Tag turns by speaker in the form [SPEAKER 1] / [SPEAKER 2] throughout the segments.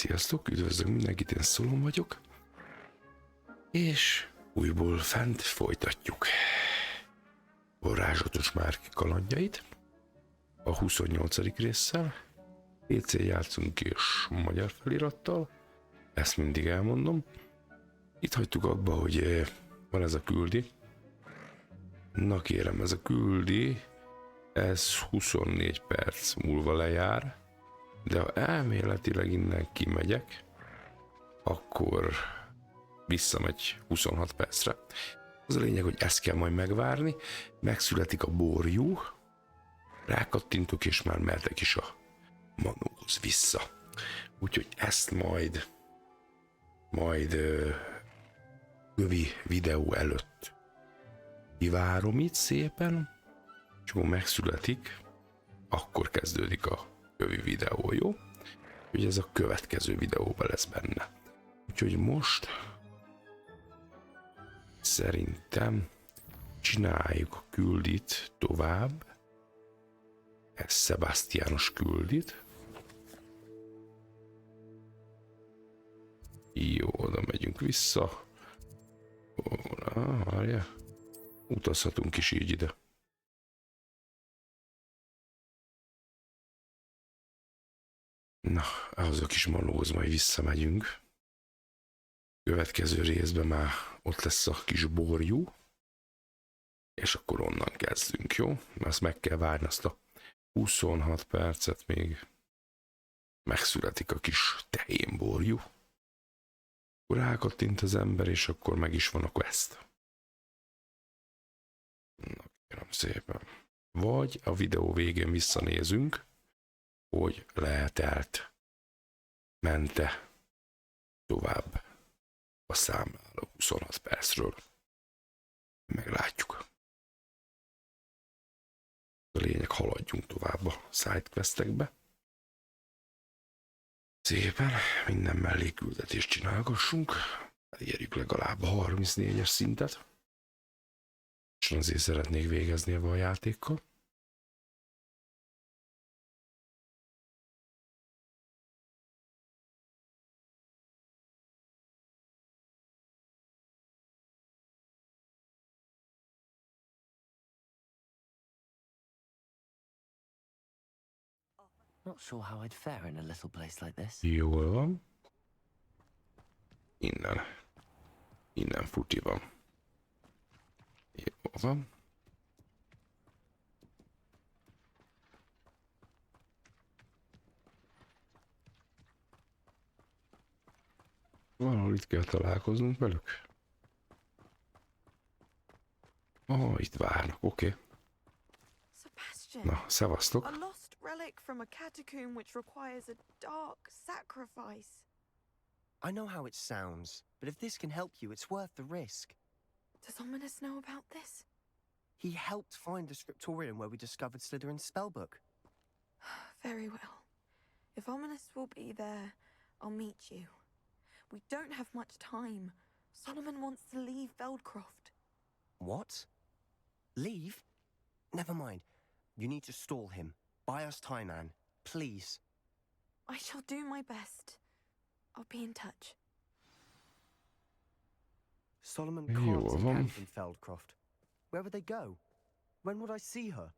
[SPEAKER 1] Sziasztok, üdvözlök mindenkit, én Szolon vagyok, és újból fent folytatjuk Varázslatos Márk kalandjait a 28. résszel. PC játszunk és magyar felirattal, ezt mindig elmondom. Itt hagytuk abba, hogy van ez a küldi. Na kérem, ez a küldi, ez 24 perc múlva lejár, de ha elméletileg innen kimegyek, akkor visszamegy 26 percre. Az a lényeg, hogy ezt kell majd megvárni, megszületik a borjú, rákattintok és már mehetek is a manóhoz vissza. Úgyhogy ezt majd kövi videó előtt kivárom itt szépen, és akkor megszületik, akkor kezdődik a kövi videó, jó? Úgyhogy ez a következő videóban lesz benne. Úgyhogy most szerintem csináljuk a küldit tovább. Ez Sebastiános küldit. Jó, oda megyünk vissza. Várja. Utazhatunk is így ide. Na, ahhoz a kis manóhoz majd visszamegyünk. Következő részben már ott lesz a kis borjú, és akkor onnan kezdünk, jó? Mert azt meg kell várni, azt a 26 percet még megszületik a kis tehén borjú. Akkor rákattint az ember, és akkor meg is van a quest. Na, kérem szépen. Vagy a videó végén visszanézünk, hogy mente tovább a számláló 26 percről. Meglátjuk. A lényeg, haladjunk tovább a sidequestekbe. Szépen minden mellékküldetést csinálgassunk. Elérjük legalább a 34-es szintet. És azért szeretnék végezni ebbe a játékkal.
[SPEAKER 2] Not sure how I'd fare in a little place like this.
[SPEAKER 1] Jól van. Innen futi van. Jól van. Valahol itt kell találkoznunk velük. Itt várnak, oké. Na, szevasztok.
[SPEAKER 3] Relic from a catacomb which requires a dark sacrifice.
[SPEAKER 4] I know how it sounds, but if this can help you, it's worth the risk.
[SPEAKER 3] Does Ominous know about this?
[SPEAKER 4] He helped find the scriptorium where we discovered Slytherin's spellbook.
[SPEAKER 3] Very well. If Ominous will be there, I'll meet you. We don't have much time. Solomon wants to leave Feldcroft.
[SPEAKER 4] What? Leave? Never mind. You need to stall him. Buy us time, Anne. Please.
[SPEAKER 3] I shall do my best. I'll be in touch.
[SPEAKER 4] Solomon can't see Anne from Feldcroft. Where would they go? When would I see her?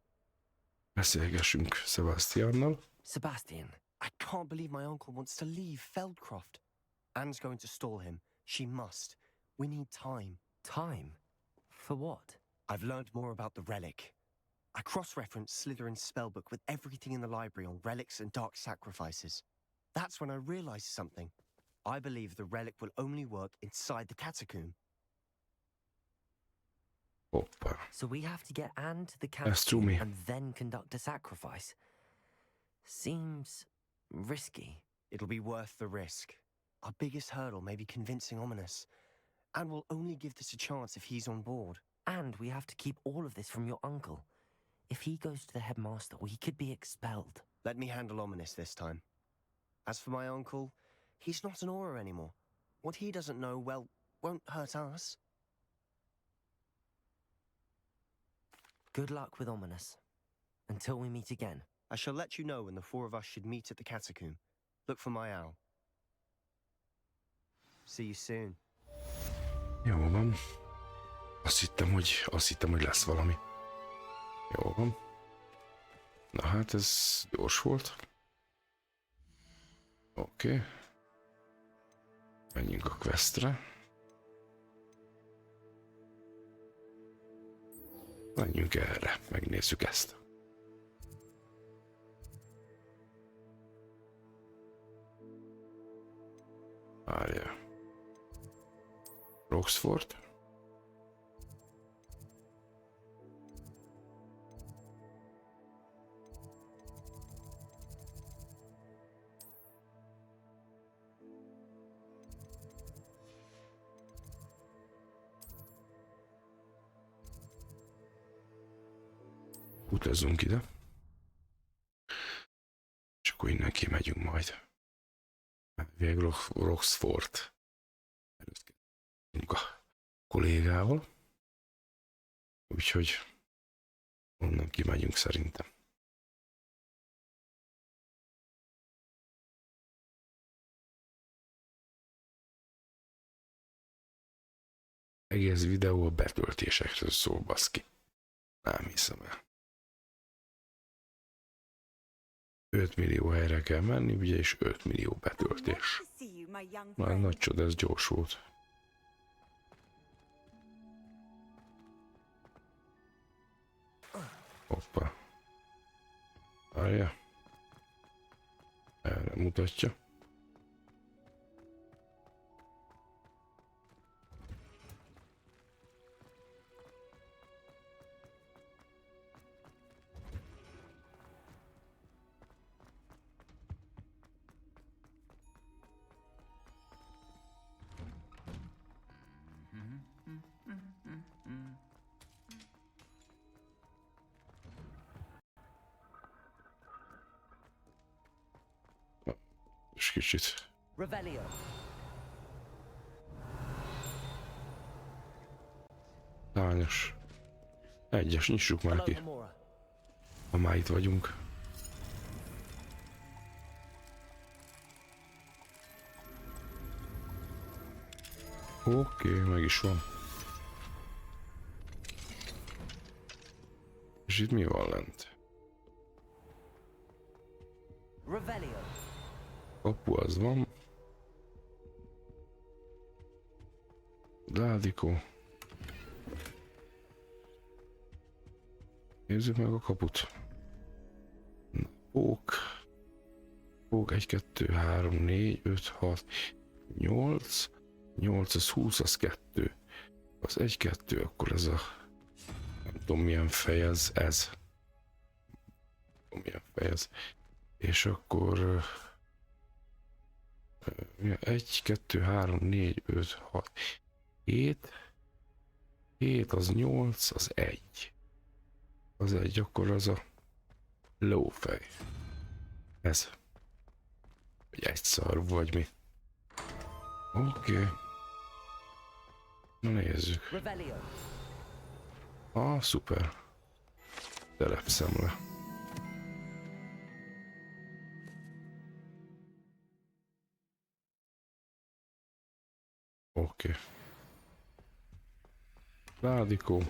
[SPEAKER 1] Beszélgessünk Sebastiannal.
[SPEAKER 4] Sebastian, I can't believe my uncle wants to leave Feldcroft. Anne's going to stall him. She must. We need time.
[SPEAKER 2] Time? For what?
[SPEAKER 4] I've learned more about the relic. I cross-referenced Slytherin's spellbook with everything in the library on relics and dark sacrifices. That's when I realized something. I believe the relic will only work inside the catacomb.
[SPEAKER 1] Hoppa.
[SPEAKER 2] So we have to get Anne to the
[SPEAKER 1] That's true,
[SPEAKER 2] catacomb
[SPEAKER 1] me.
[SPEAKER 2] and then conduct a sacrifice. Seems risky.
[SPEAKER 4] It'll be worth the risk. Our biggest hurdle may be convincing Ominous. And we'll only give this a chance if he's on board.
[SPEAKER 2] And we have to keep all of this from your uncle. If he goes to the headmaster, we could be expelled.
[SPEAKER 4] Let me handle Ominous this time. As for my uncle, he's not an Auror anymore. What he doesn't know, well, won't hurt us.
[SPEAKER 2] Good luck with Ominous. Until we meet again.
[SPEAKER 4] I shall let you know when the four of us should meet at the catacomb. Look for my owl. See you soon.
[SPEAKER 1] Jó van. Azt hittem, hogy lesz valami. Jó van. Na hát ez gyors volt. Oké. Menjünk a questre. Menjünk erre, megnézzük ezt. Várjál. Roxford. Utazzunk ide. És akkor innen kimegyünk majd. Végül Roxford. Először a kollégával. Úgyhogy onnan kimegyünk szerintem. Egész videó a betöltésekről szól, baszki. Nem hiszem el. 5 millió helyre kell menni, ugye, és 5 millió betöltés. Már nagy csoda, ez gyors volt. Hoppá. Várja. Erre mutatja. És kicsit.
[SPEAKER 2] Revelio.
[SPEAKER 1] Lányos. Egyes, nyissuk már ki. Ha már itt vagyunk. Oké, meg is van. És itt mi van lent?
[SPEAKER 2] Revelio.
[SPEAKER 1] Kapu az van. Ládikó. Nézzük meg a kaput. Pók. Pók 1, 2, 3, 4, 5, 6, 8. 8, az 20, az 2. Az 1, 2, akkor ez a... Nem tudom milyen fejez ez. Nem tudom milyen fejez. És akkor... 1, 2, 3, 4, 5, 6, 7. 7 az 8, az 1. Az 1, akkor az a lófej. Ez. Vagy egy szar, vagy mi. Oké. Na nézzük. Ah, szuper. Telepszemle. Oké. Ládikó.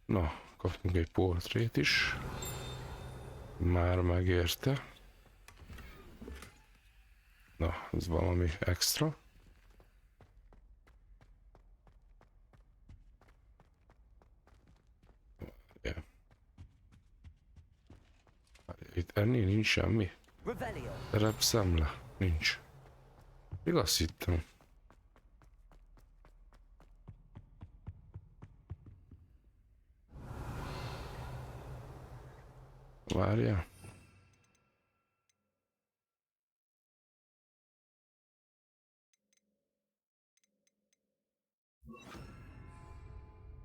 [SPEAKER 1] Na, kaptunk egy portrét is. Már megérte. Na, ez valami extra. Yeah. Itt ennél nincs semmi. Terepszemle. Nincs. Még azt hittem. Várjál.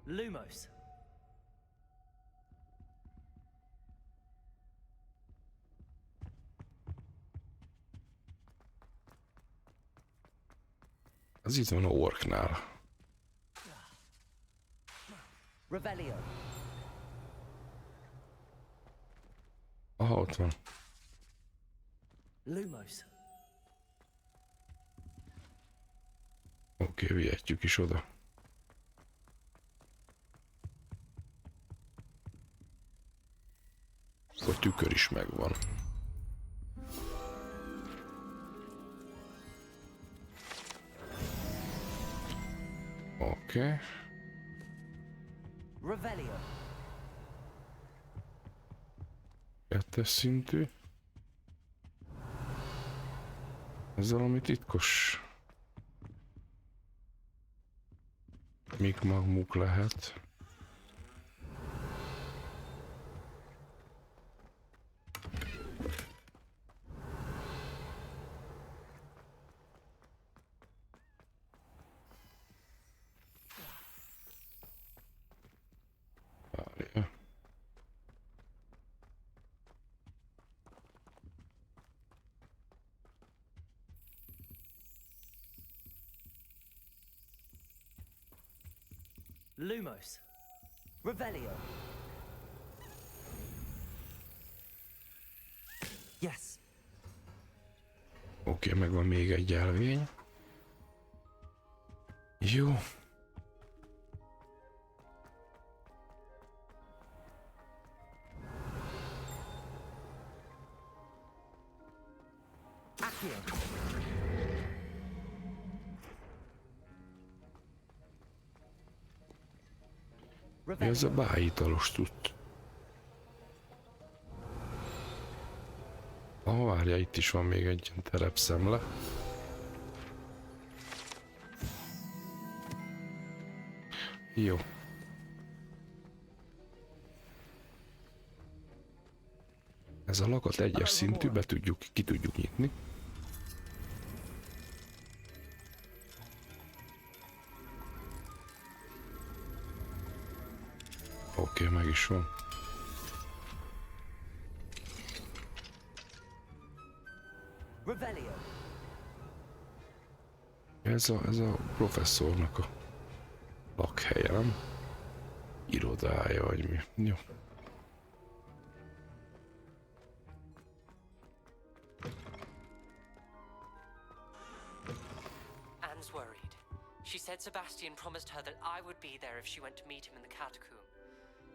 [SPEAKER 2] Lumos.
[SPEAKER 1] Az itt van a orknál.
[SPEAKER 2] Revelio.
[SPEAKER 1] Aha, ott van.
[SPEAKER 2] Lumos.
[SPEAKER 1] Oké, vihetjük is oda. A tükör is megvan. Oké.
[SPEAKER 2] Revelio.
[SPEAKER 1] 2-es szintű. Ez valami titkos. Mik magmuk lehet. Várja.
[SPEAKER 2] Lumos. Revelio. Yes.
[SPEAKER 1] Oké, megvan még egy jelvény. Jó.
[SPEAKER 2] Accio.
[SPEAKER 1] Mi ez a bájitalos tud? Várja, itt is van még egy terepszemle. Jó. Ez a lakat egyes szintű, ki tudjuk nyitni. Oké, meg is van.
[SPEAKER 2] Revelio.
[SPEAKER 1] Ez a professzornak a lakhelye, nem? Irodája, vagy mi. Jó.
[SPEAKER 5] Anne's worried. She said Sebastian promised her that I would be there if she went to meet him in the catacomb.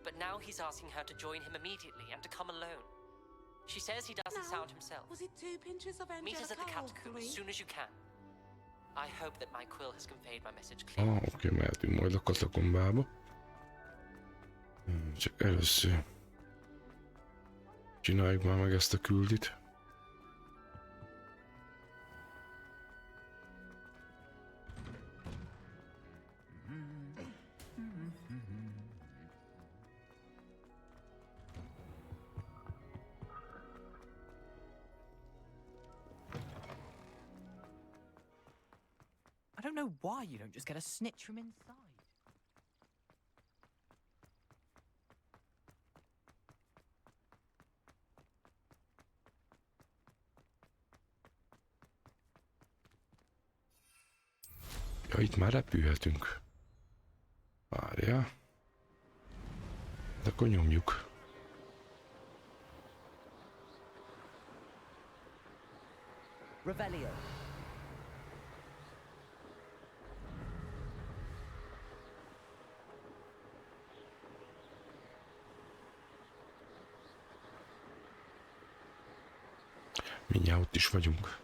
[SPEAKER 5] But now he's asking her to join him immediately and to come alone. She says he doesn't sound himself.
[SPEAKER 6] Was it 2 pinches of
[SPEAKER 5] Meet us at the
[SPEAKER 6] Angelica or
[SPEAKER 5] catacomb as
[SPEAKER 6] 3?
[SPEAKER 5] soon as you can. I hope that my quill has conveyed my message clearly.
[SPEAKER 1] Oké, mehetünk majd a katakombába. Csak először csináljuk már meg ezt a küldit.
[SPEAKER 7] I don't know why you don't just get a snitch from inside.
[SPEAKER 1] Ja, itt már repülhetünk. Várjál. De akkor nyomjuk.
[SPEAKER 2] Revelio.
[SPEAKER 1] Mindjárt ott is vagyunk.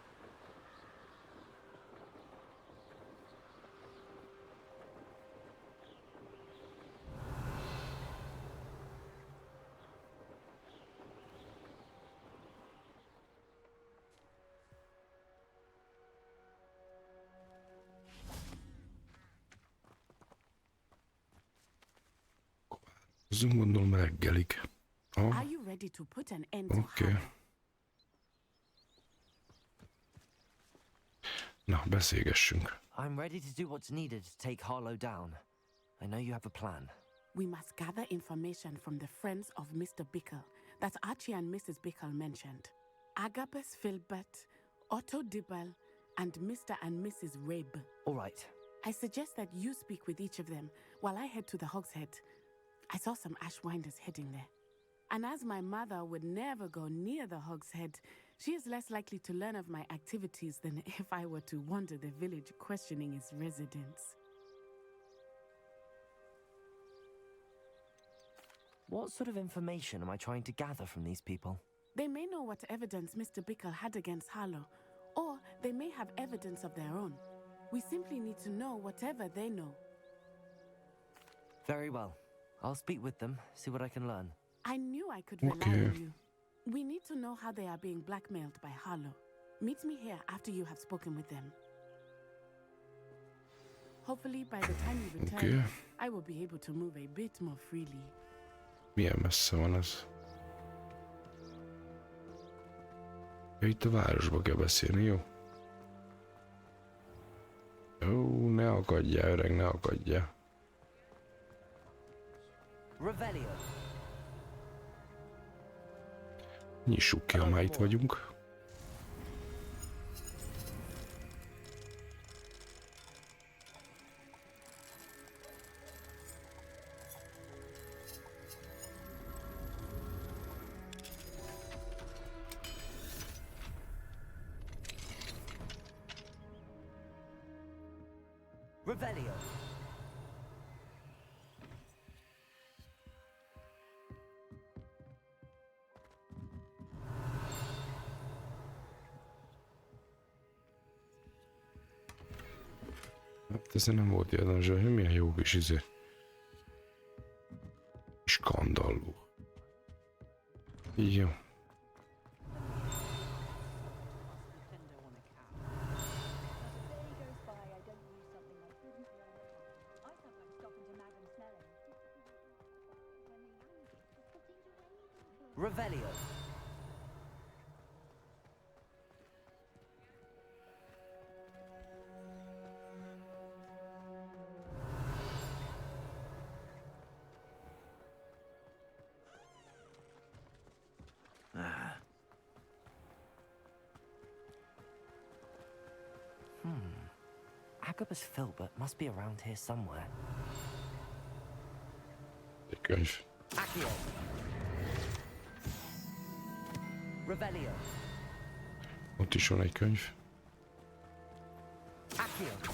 [SPEAKER 1] Azon gondolom reggelig.
[SPEAKER 6] Are you ready to put an end to
[SPEAKER 1] Oké.
[SPEAKER 6] Harlow?
[SPEAKER 1] Na, beszélgessünk.
[SPEAKER 2] I'm ready to do what's needed to take Harlow down. I know you have a plan.
[SPEAKER 6] We must gather information from the friends of Mr. Bickle that Archie and Mrs. Bickle mentioned. Agabus Filbert, Otto Dibble, and Mr. and Mrs. Rabe.
[SPEAKER 2] All right.
[SPEAKER 6] I suggest that you speak with each of them while I head to the Hogshead. I saw some Ashwinders heading there. And as my mother would never go near the Hogshead, She is less likely to learn of my activities than if I were to wander the village questioning its residents.
[SPEAKER 2] What sort of information am I trying to gather from these people?
[SPEAKER 6] They may know what evidence Mr. Bickle had against Harlow, or they may have evidence of their own. We simply need to know whatever they know.
[SPEAKER 2] Very well. I'll speak with them, see what I can learn.
[SPEAKER 6] I knew I could rely on you. We need to know how they are being blackmailed by Harlow. Meet me here after you have spoken with them. Hopefully by the time you return, I will be able to move a bit more freely.
[SPEAKER 1] Milyen messze van ez? Ja, itt a városba kell beszélni, jó? Ó, ne akadjál, öreg, ne akadjál.
[SPEAKER 2] Revelio.
[SPEAKER 1] Nyissuk ki, ha már itt vagyunk.
[SPEAKER 2] Revelio.
[SPEAKER 1] Hát ez nem volt jellemző, hogy milyen jó kis skandalló. Jó.
[SPEAKER 2] Revelio. Agabus Filbert must be around here somewhere.
[SPEAKER 1] Egy könyv.
[SPEAKER 2] Accio. Revelio.
[SPEAKER 1] Ott is van egy könyv.
[SPEAKER 2] Accio.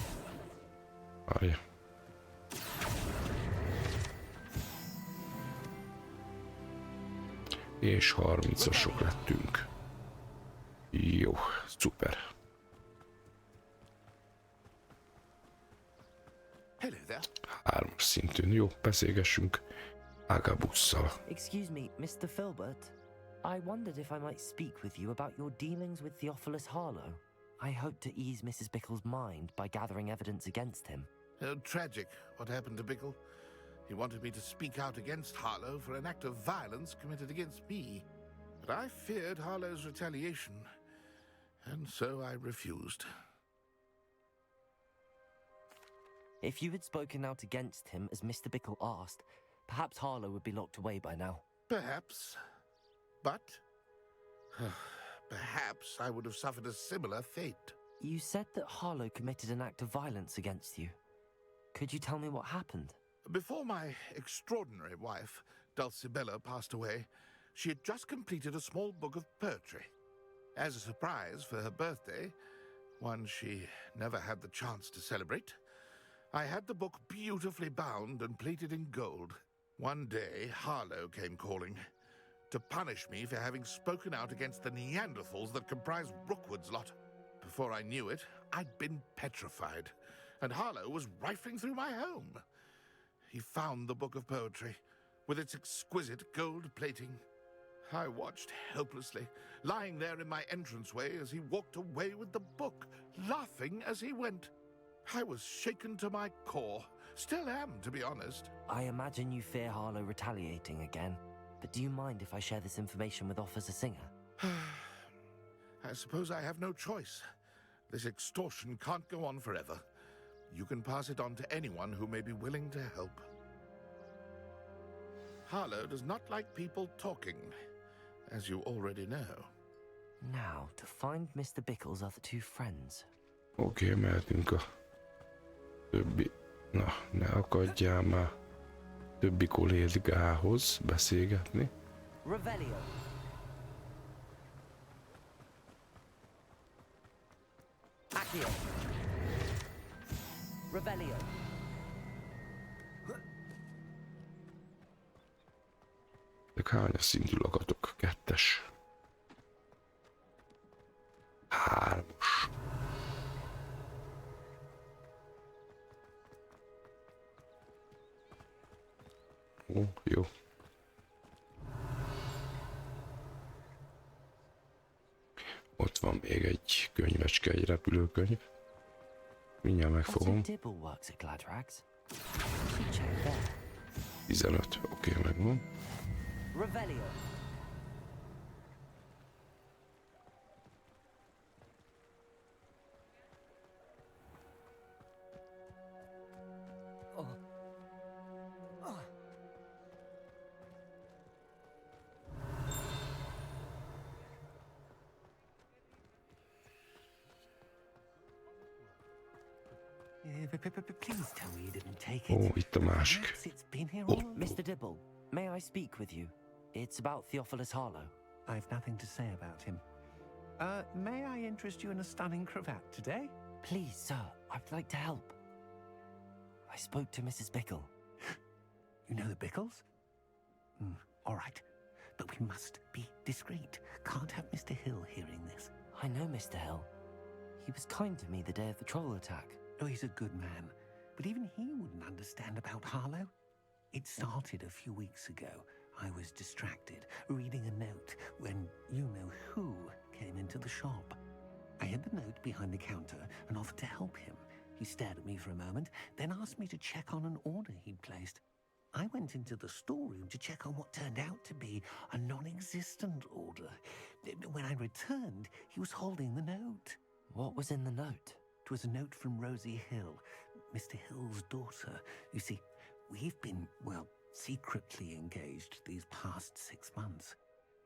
[SPEAKER 1] Várja. És 30-asok lettünk. Jó, szuper.
[SPEAKER 8] Hello there.
[SPEAKER 1] 3-as szintűn. Jó, beszélgessünk Agabusszal.
[SPEAKER 2] Excuse me, Mr. Filbert. I wondered if I might speak with you about your dealings with Theophilus Harlow. I hope to ease Mrs. Bickle's mind by gathering evidence against him.
[SPEAKER 8] Oh, tragic what happened to Bickle. He wanted me to speak out against Harlow for an act of violence committed against me. But I feared Harlow's retaliation, and so I refused.
[SPEAKER 2] If you had spoken out against him as Mr. Bickle asked, perhaps Harlow would be locked away by now.
[SPEAKER 8] Perhaps. But perhaps I would have suffered a similar fate.
[SPEAKER 2] You said that Harlow committed an act of violence against you. Could you tell me what happened?
[SPEAKER 8] Before my extraordinary wife, Dulcibella, passed away, she had just completed a small book of poetry. As a surprise for her birthday, one she never had the chance to celebrate, I had the book beautifully bound and plated in gold. One day, Harlow came calling to punish me for having spoken out against the Neanderthals that comprise Rookwood's lot. Before I knew it, I'd been petrified, and Harlow was rifling through my home. He found the book of poetry, with its exquisite gold plating. I watched helplessly, lying there in my entranceway as he walked away with the book, laughing as he went. I was shaken to my core. Still am, to be honest.
[SPEAKER 2] I imagine you fear Harlow retaliating again. But do you mind if I share this information with Officer Singer?
[SPEAKER 8] I suppose I have no choice. This extortion can't go on forever. You can pass it on to anyone who may be willing to help. Harlow does not like people talking, as you already know.
[SPEAKER 2] Now, to find Mr. Bickle's other two friends.
[SPEAKER 1] Oké, mehetünk a többi... Na, ne akadjál már. Többi kollégához beszélgetni.
[SPEAKER 2] Revelio. Accio. Revelio.
[SPEAKER 1] Ezek hányas szintű lakatok? 2-es. 3-as. Ó, jó. Ott van még egy könyvecske, egy repülőkönyv. Mindjárt megfogom. 15, oké, megvan.
[SPEAKER 2] Revelio.
[SPEAKER 7] Please tell me you didn't take
[SPEAKER 1] Ó,
[SPEAKER 7] it.
[SPEAKER 1] itt a másik.
[SPEAKER 7] Perhaps it's been here all along.
[SPEAKER 2] Mr. Dibble, may I speak with you? It's about Theophilus Harlow.
[SPEAKER 9] I've nothing to say about him. May I interest you in a stunning cravat today?
[SPEAKER 2] Please, sir, I'd like to help. I spoke to Mrs. Bickle.
[SPEAKER 9] You know the Bickles? All right. But we must be discreet. Can't have Mr. Hill hearing this.
[SPEAKER 2] I know Mr. Hill. He was kind to me the day of the troll attack.
[SPEAKER 9] Oh, he's a good man. But even he wouldn't understand about Harlow. It started a few weeks ago. I was distracted, reading a note, when you-know-who came into the shop. I hid the note behind the counter and offered to help him. He stared at me for a moment, then asked me to check on an order he'd placed. I went into the storeroom to check on what turned out to be a non-existent order. When I returned, he was holding the note.
[SPEAKER 2] What was in the note?
[SPEAKER 9] It was a note from Rosie Hill, Mr. Hill's daughter. You see, we've been, well, secretly engaged these past 6 months.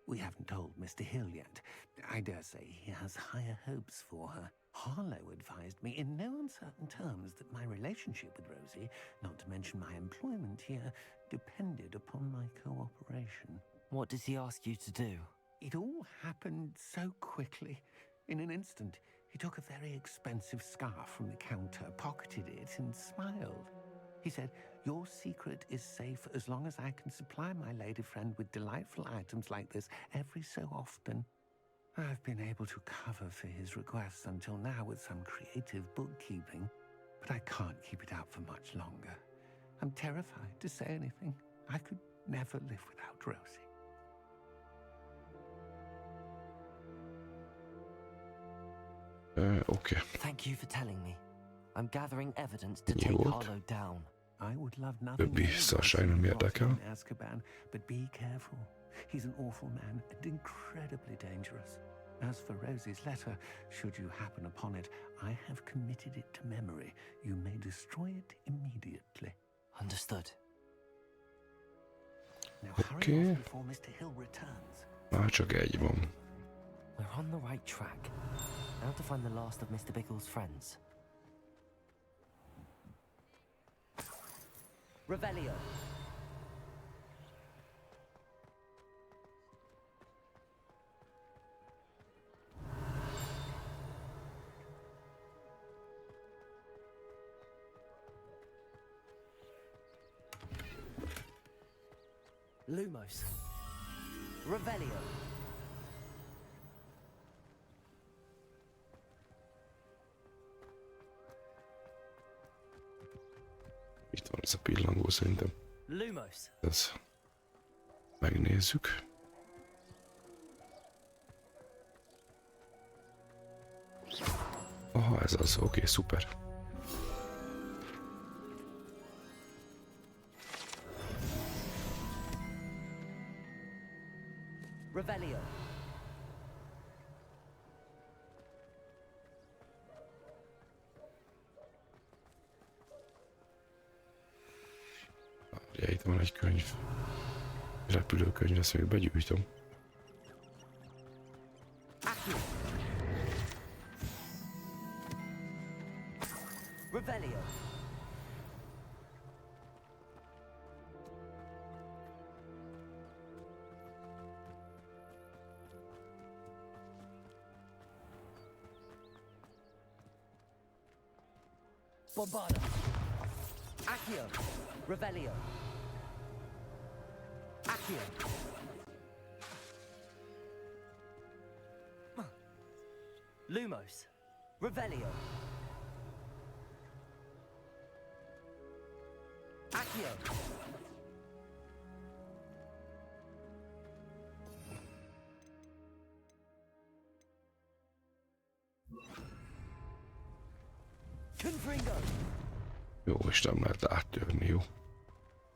[SPEAKER 9] We haven't told Mr. Hill yet. I dare say he has higher hopes for her. Harlow advised me in no uncertain terms that my relationship with Rosie, not to mention my employment here, depended upon my cooperation.
[SPEAKER 2] What does he ask you to do?
[SPEAKER 9] It all happened so quickly. In an instant, he took a very expensive scarf from the counter, pocketed it, and smiled. He said, "Your secret is safe as long as I can supply my lady friend with delightful items like this every so often." I've been able to cover for his requests until now with some creative bookkeeping, but I can't keep it out for much longer. I'm terrified to say anything. I could never live without Rosie.
[SPEAKER 1] Oké.
[SPEAKER 2] Thank you for telling me. I'm gathering evidence to
[SPEAKER 1] Ennyi
[SPEAKER 2] take
[SPEAKER 1] volt.
[SPEAKER 2] Harlow down.
[SPEAKER 9] I would love nothing
[SPEAKER 1] Többi
[SPEAKER 9] more than
[SPEAKER 1] szarság nem
[SPEAKER 9] to see
[SPEAKER 1] érdekel.
[SPEAKER 9] Watson in Azkaban, but be careful. He's an awful man and incredibly dangerous. As for Rosie's letter, should you happen upon it, I have committed it to memory. You may destroy it immediately.
[SPEAKER 2] Understood.
[SPEAKER 9] Now hurry
[SPEAKER 1] Okay.
[SPEAKER 9] off before Mr. Hill returns.
[SPEAKER 1] Már csak egy van.
[SPEAKER 2] We're on the right track. Now to find the last of Mr. Bickle's friends. Revelio. Lumos. Revelio.
[SPEAKER 1] Itt van ez a pillangó szerintem.
[SPEAKER 2] Lumos.
[SPEAKER 1] Ez. Megnézzük. Aha, ez az. Oké, szuper.
[SPEAKER 2] Revelio.
[SPEAKER 1] Ugye itt van egy könyv. Repülőkönyv, ezt még begyűjtöm.
[SPEAKER 2] Revelio. Bombarda. Accio. Revelio. Accio. Lumos. Revelio. Accio. Confringo.
[SPEAKER 1] Jó, és nem lehet áttörni, jó?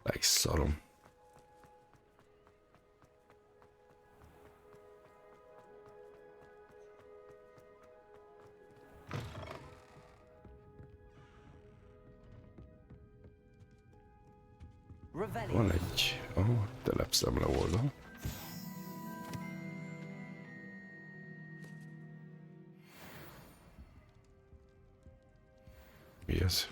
[SPEAKER 1] Le is szarom.
[SPEAKER 2] Revelio.
[SPEAKER 1] Van egy telepszemle oldal. Mi ez?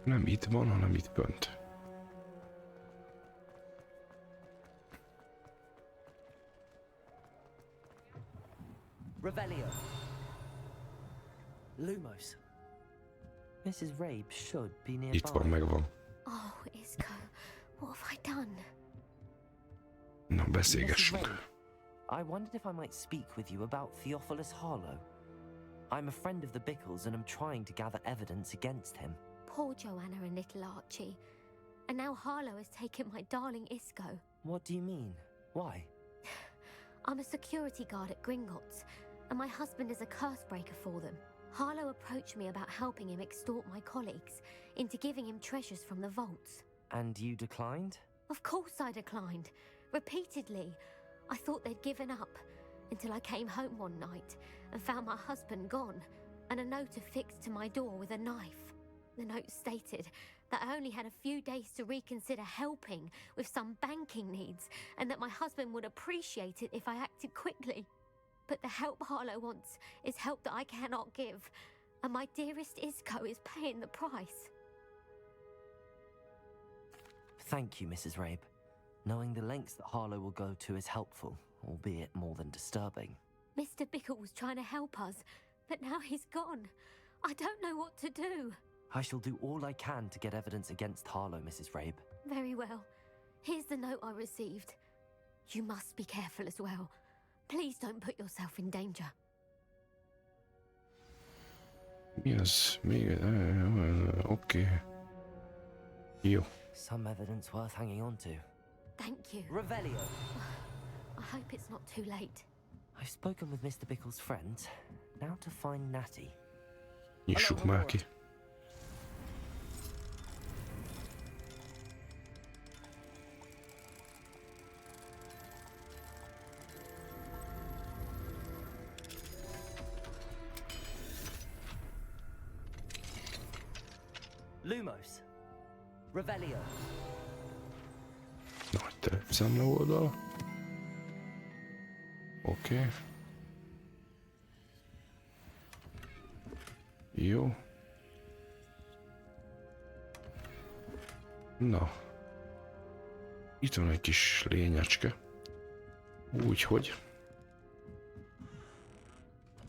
[SPEAKER 1] Nem itt van, hanem itt fönt.
[SPEAKER 2] Revelio. Lumos. Mrs. Rabe should be nearby.
[SPEAKER 1] Itt van, megvan.
[SPEAKER 10] Oh, Isco, what have I done?
[SPEAKER 1] Na,
[SPEAKER 2] Mrs.
[SPEAKER 1] beszélgessünk.
[SPEAKER 2] Rabe, I wondered if I might speak with you about Theophilus Harlow. I'm a friend of the Bickles and I'm trying to gather evidence against him.
[SPEAKER 10] Poor Joanna and little Archie. And now Harlow has taken my darling Isco.
[SPEAKER 2] What do you mean? Why?
[SPEAKER 10] I'm a security guard at Gringotts, and my husband is a curse breaker for them. Harlow approached me about helping him extort my colleagues into giving him treasures from the vaults.
[SPEAKER 2] And you declined?
[SPEAKER 10] Of course I declined. Repeatedly. I thought they'd given up until I came home one night and found my husband gone and a note affixed to my door with a knife. The note stated that I only had a few days to reconsider helping with some banking needs and that my husband would appreciate it if I acted quickly. But the help Harlow wants is help that I cannot give, and my dearest Isco is paying the price.
[SPEAKER 2] Thank you, Mrs. Rabe. Knowing the lengths that Harlow will go to is helpful, albeit more than disturbing.
[SPEAKER 10] Mr. Bickle was trying to help us, but now he's gone. I don't know what to do.
[SPEAKER 2] I shall do all I can to get evidence against Harlow, Mrs. Rabe.
[SPEAKER 10] Very well. Here's the note I received. You must be careful as well. Please don't put yourself in danger.
[SPEAKER 1] Mi az? Még... Oké. Jó.
[SPEAKER 2] Some evidence worth hanging on to.
[SPEAKER 10] Thank you.
[SPEAKER 2] Revelio.
[SPEAKER 10] I hope it's not too late.
[SPEAKER 2] I've spoken with Mr. Bickle's friends. Now to find Natty.
[SPEAKER 1] Nyissuk már ki.
[SPEAKER 2] Lumos. Revelio.
[SPEAKER 1] Nagy telepszemle oldal. Oké. Jó. Na. Itt van egy kis lényecske. Úgyhogy.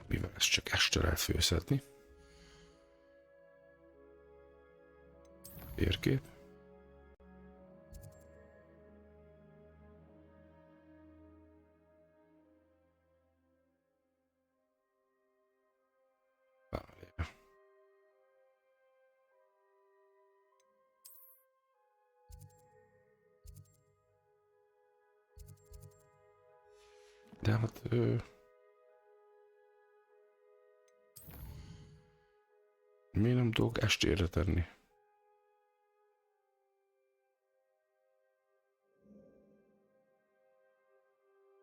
[SPEAKER 1] Mivel ezt csak este lehet főzhetni. Térkép. De hát... miért nem tudok estére tenni?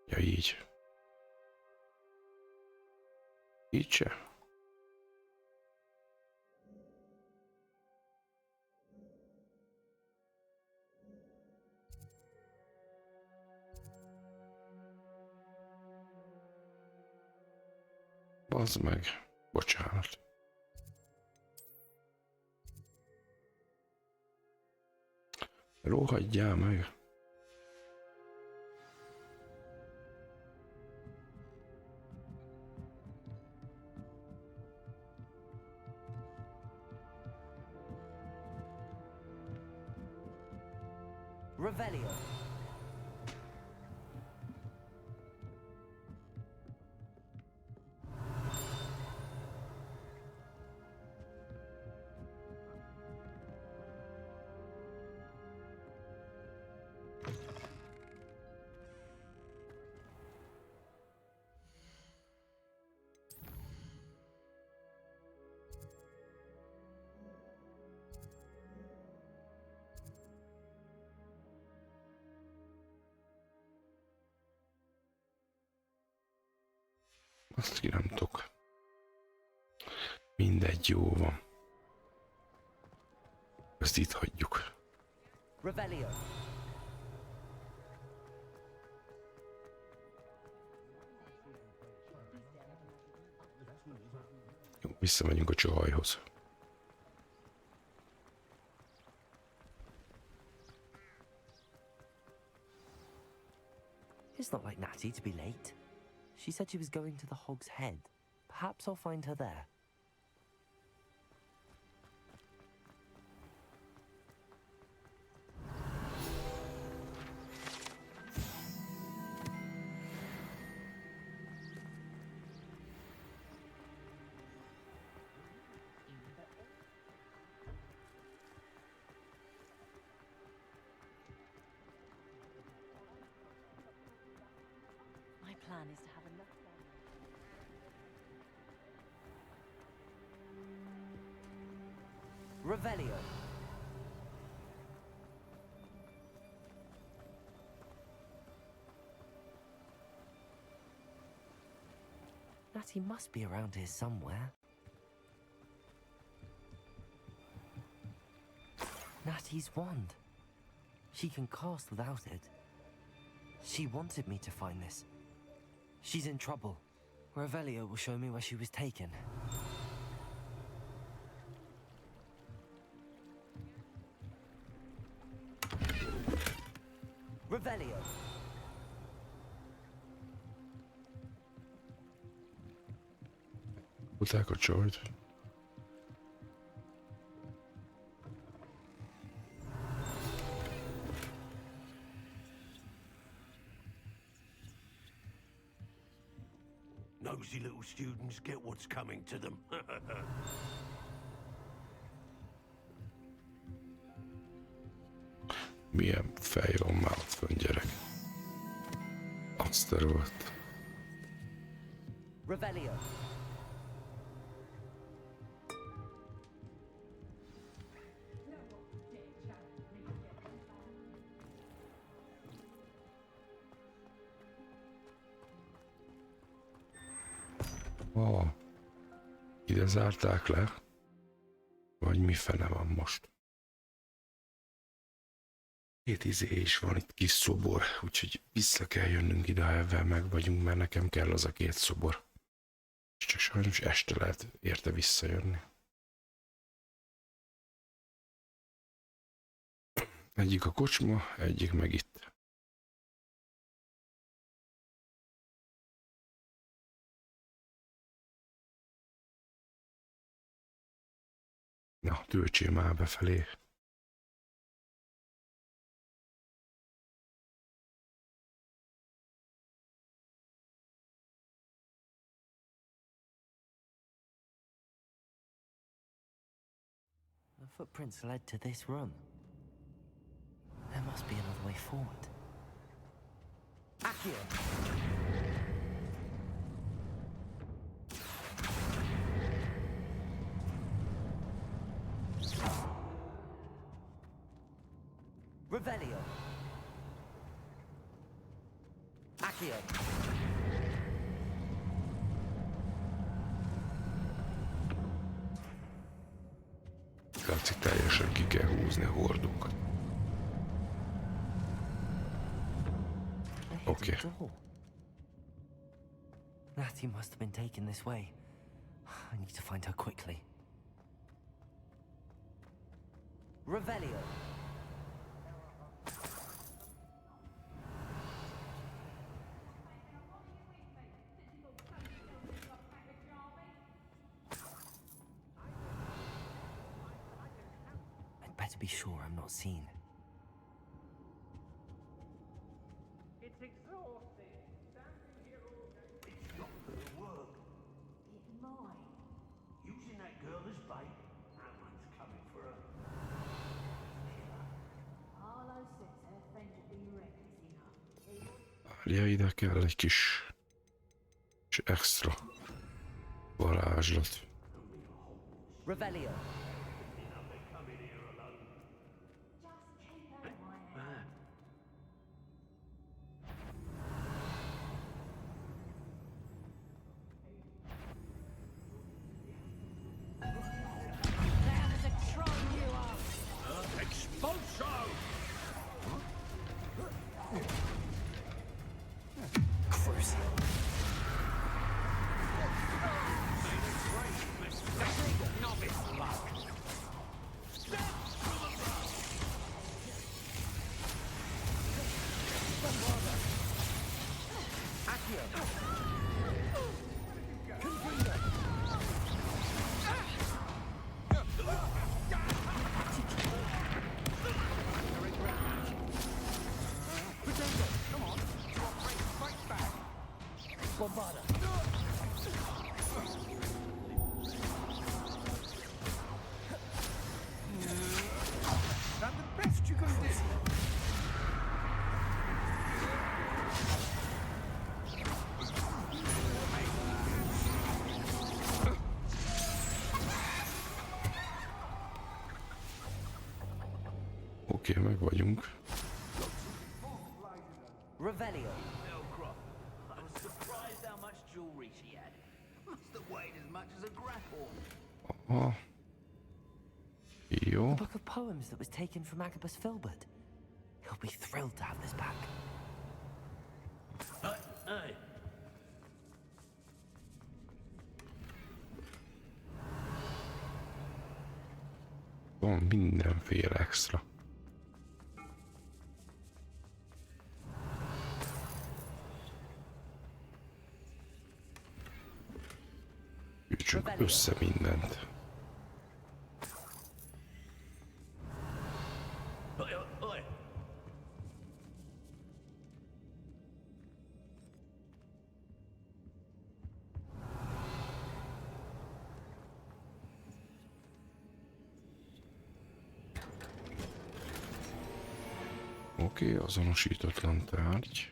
[SPEAKER 1] Ja, így. Így se. Bazd meg. Bocsánat. Rohadjál meg!
[SPEAKER 2] Revelio.
[SPEAKER 1] Azt ki nem tudok. Mindegy, jó van. Ezt itt hagyjuk.
[SPEAKER 2] Revelio.
[SPEAKER 1] Jó, visszamegyünk a csajhoz.
[SPEAKER 2] It's not like Natty to be late. She said she was going to the Hog's Head. Perhaps I'll find her there.
[SPEAKER 11] My plan is to have enough.
[SPEAKER 2] Revelio. Natty must be around here somewhere. Natty's wand. She can cast without it. She wanted me to find this. She's in trouble. Revelio will show me where she was taken. Revelio.
[SPEAKER 1] Uták a csajt.
[SPEAKER 9] Nosy little students get what's coming to them.
[SPEAKER 1] Milyen fej van már ott fönn, gyerek. Azt a rohadt.
[SPEAKER 2] Revelio.
[SPEAKER 1] Ide zárták le? Vagy mi fene van most? Két is van itt kis szobor, úgyhogy vissza kell jönnünk ide, ha ebben meg vagyunk, mert nekem kell az a két szobor. És csak sajnos este lehet érte visszajönni. Egyik a kocsma, egyik meg itt. Na, töltsél már befelé.
[SPEAKER 2] The footprints led to this room. There must be another way forward. Accio! Revelio. Accio.
[SPEAKER 1] Látszik, teljesen ki kell húzni a hordókat. Okay.
[SPEAKER 2] Natty must have been taken this way. I need to find her quickly. Revelio. Better be sure I'm not seen.
[SPEAKER 12] It's exhausting. Standing here all day. It's not gonna work.
[SPEAKER 11] It might.
[SPEAKER 12] Using that girl as bait. No one's coming for her.
[SPEAKER 11] Harlow says her friend will be reckless enough.
[SPEAKER 1] Várja, ide kell egy kis extra varázslat.
[SPEAKER 2] Revelio.
[SPEAKER 1] Oké, meg vagyunk.
[SPEAKER 2] Revelio.
[SPEAKER 12] I was surprised how much jewelry she had. Must have weighed as much as a grapple.
[SPEAKER 1] Aha. Jó.
[SPEAKER 2] The book of poems that was taken from Agabus Filbert. He'll be thrilled to have this back.
[SPEAKER 12] Hey.
[SPEAKER 1] Van mindenféle extra. Gyűjtsünk össze mindent. Oké, azonosítatlan tárgy.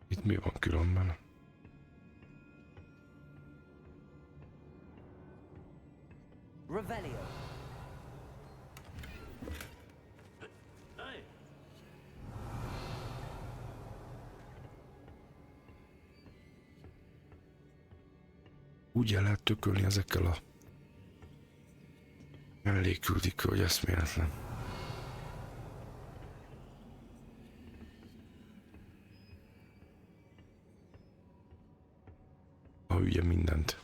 [SPEAKER 1] Itt mi van különben?
[SPEAKER 2] Revelio.
[SPEAKER 1] Úgy el lehet tökölni ezekkel a Mellék küldik, hogy eszméletlen. Ha ugye mindent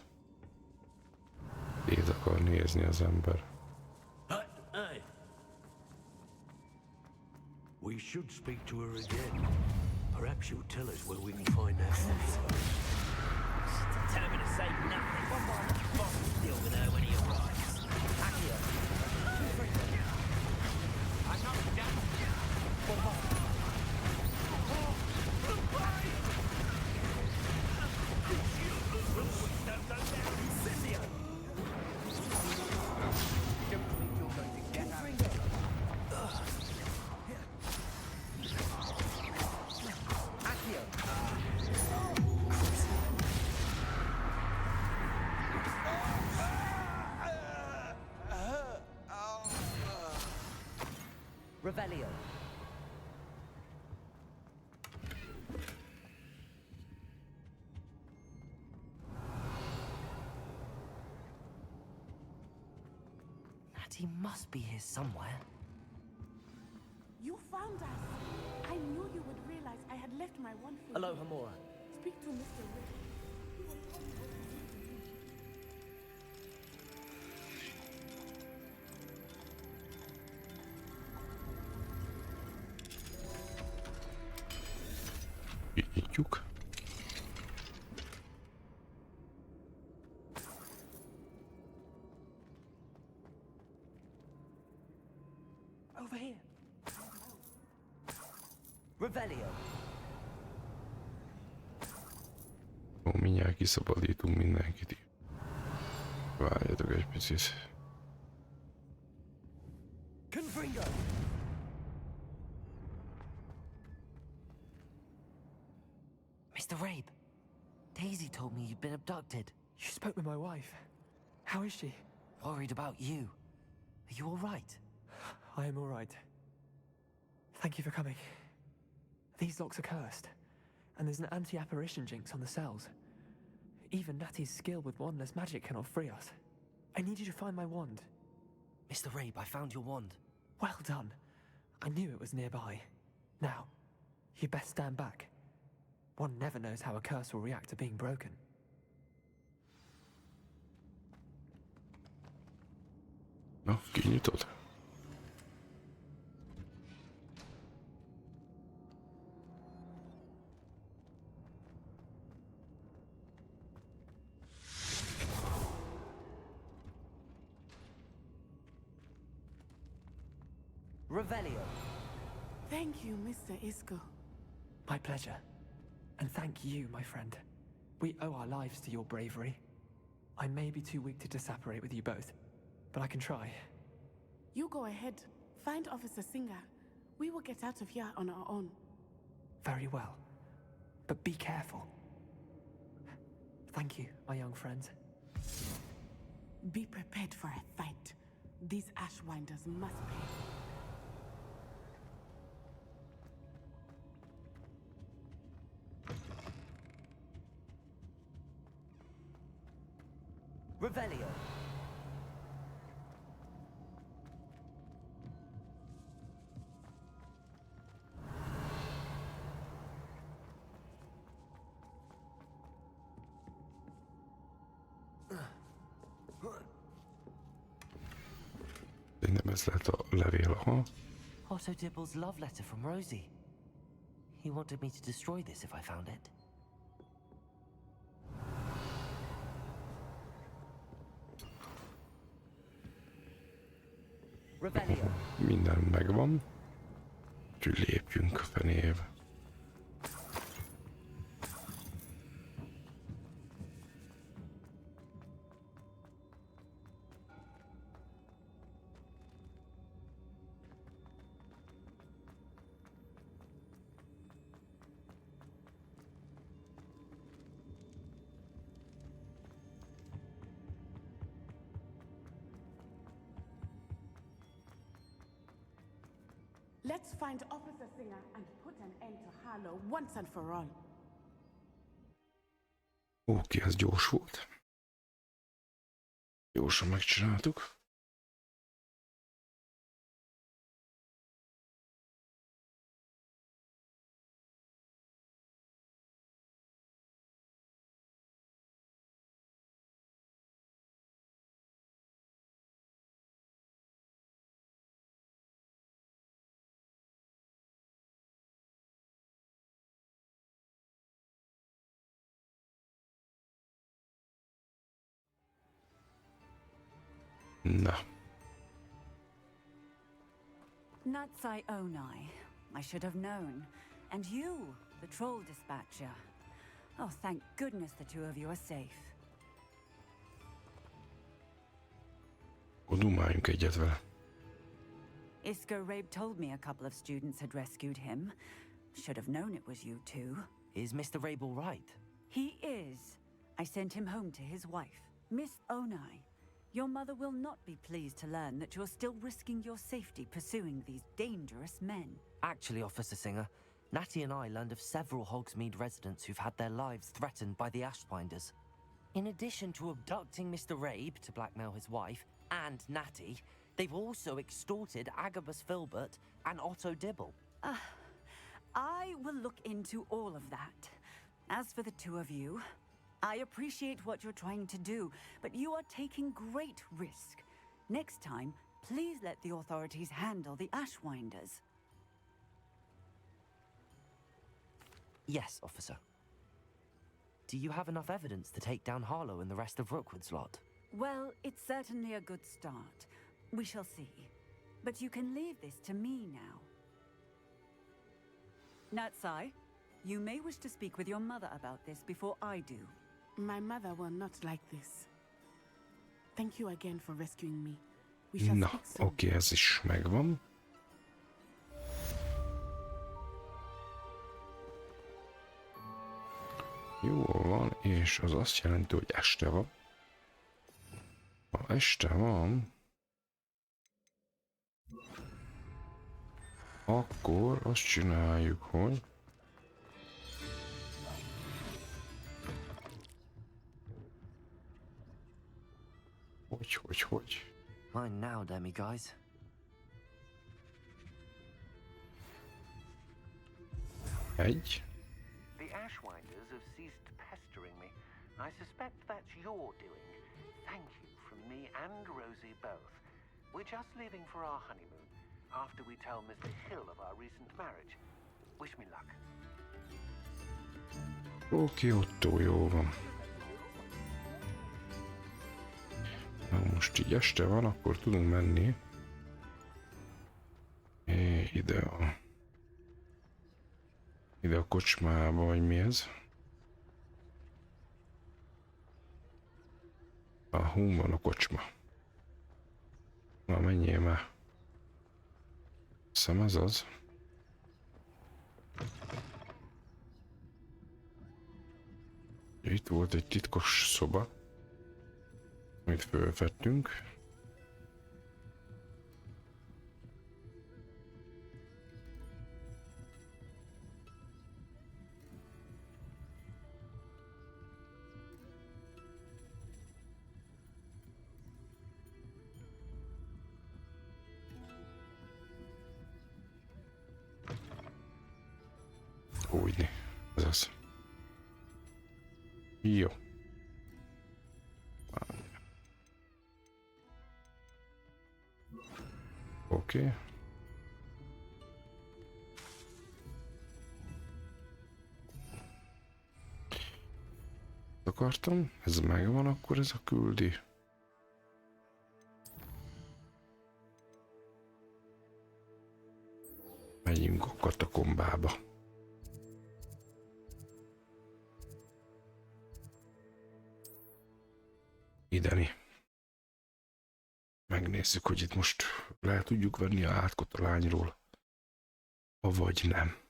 [SPEAKER 1] szét akar nézni az ember.
[SPEAKER 12] Hey. We should speak to her again. Perhaps she'll tell us where we can find that felirat.
[SPEAKER 2] Tell him to say nothing. Boss will deal with her when he arrives. Accio. I'm not done. Incendio. Don't think you're going to get out. Accio. Revelio. Natty must be here somewhere.
[SPEAKER 6] You found us. I knew you would realize I had left my one finger.
[SPEAKER 2] Hello, Hamora.
[SPEAKER 6] Speak to Mr. Rick.
[SPEAKER 1] kinyitjuk.
[SPEAKER 2] Over here. Revelio.
[SPEAKER 1] Jó, mindjárt kiszabadítunk mindenkit. Várjatok egy picit.
[SPEAKER 2] Confringo. Mr. Rabe, Daisy told me you'd been abducted.
[SPEAKER 13] You spoke with my wife. How is she?
[SPEAKER 2] Worried about you. Are you all right?
[SPEAKER 13] I am all right. Thank you for coming. These locks are cursed, and there's an anti-apparition jinx on the cells. Even Natty's skill with wandless magic cannot free us. I need you to find my wand.
[SPEAKER 2] Mr. Rabe, I found your wand.
[SPEAKER 13] Well done. I knew it was nearby. Now, you best stand back. One never knows how a curse will react to being broken.
[SPEAKER 1] Na, kinyitod?
[SPEAKER 2] Revelio.
[SPEAKER 6] Thank you, Mr. Isco.
[SPEAKER 13] My pleasure. And thank you, my friend. We owe our lives to your bravery. I may be too weak to disapparate with you both, but I can try.
[SPEAKER 6] You go ahead. Find Officer Singer. We will get out of here on our own.
[SPEAKER 13] Very well. But be careful. Thank you, my young friends.
[SPEAKER 6] Be prepared for a fight. These Ashwinders must pay.
[SPEAKER 2] Revelio.
[SPEAKER 1] Szerintem ez lehet a levél, aha.
[SPEAKER 2] Otto Dibble's love letter from Rosie. He wanted me to destroy this if I found it. Revelio.
[SPEAKER 1] Minden megvan. Úgyhogy lépjünk a fenébe.
[SPEAKER 6] Let's find Officer Singer and put an end to Harlow once and for all.
[SPEAKER 1] Oké, ez gyors volt. Gyorsan megcsináltuk. Na.
[SPEAKER 14] Natsai Onai. I should have known. And you, the troll dispatcher. Oh, thank goodness the two of you are safe.
[SPEAKER 1] Dumáljunk egyet vele.
[SPEAKER 14] Isco Rabe told me a couple of students had rescued him. Should have known it was you two.
[SPEAKER 2] Is Mr. Rabe all right?
[SPEAKER 14] He is. I sent him home to his wife, Miss Onai. Your mother will not be pleased to learn that you're still risking your safety pursuing these dangerous men.
[SPEAKER 2] Actually, Officer Singer, Natty and I learned of several Hogsmeade residents who've had their lives threatened by the Ashwinders. In addition to abducting Mr. Rabe to blackmail his wife and Natty, they've also extorted Agabus Filbert and Otto Dibble.
[SPEAKER 14] I will look into all of that. As for the two of you, I appreciate what you're trying to do, but you are taking great risk. Next time, please let the authorities handle the Ashwinders.
[SPEAKER 2] Yes, officer. Do you have enough evidence to take down Harlow and the rest of Rookwood's lot?
[SPEAKER 14] Well, it's certainly a good start. We shall see. But you can leave this to me now. Natsai, you may wish to speak with your mother about this before I do.
[SPEAKER 6] My mother will not like this. Thank you again for rescuing me. We shall
[SPEAKER 1] Na,
[SPEAKER 6] speak soon.
[SPEAKER 1] oké, ez is megvan. Jó van, és az azt jelenti, hogy este van. Ha este van, akkor azt csináljuk, hogy
[SPEAKER 2] Mine now, demiguise.
[SPEAKER 1] Egy.
[SPEAKER 12] The Ashwinders have ceased pestering me. I suspect that's your doing. Thank you from me and Rosie both. We're just leaving for our honeymoon after we tell Mr. Hill of our recent marriage. Wish me luck.
[SPEAKER 1] Oké, Otto, jó van. Na most így este van, akkor tudunk menni ide a kocsmába, vagy mi ez? Hú, van a kocsma. Na, menjél már. Hiszem ez az. Itt volt egy titkos szoba, amit fölvettünk. Úgyni, ez az. Jó. Oké. Akartam, ez megvan, akkor ez a küldi. Megyünk a katakombába. Ideni. Megnézzük, hogy itt most le tudjuk venni a átkot a lányról, avagy nem.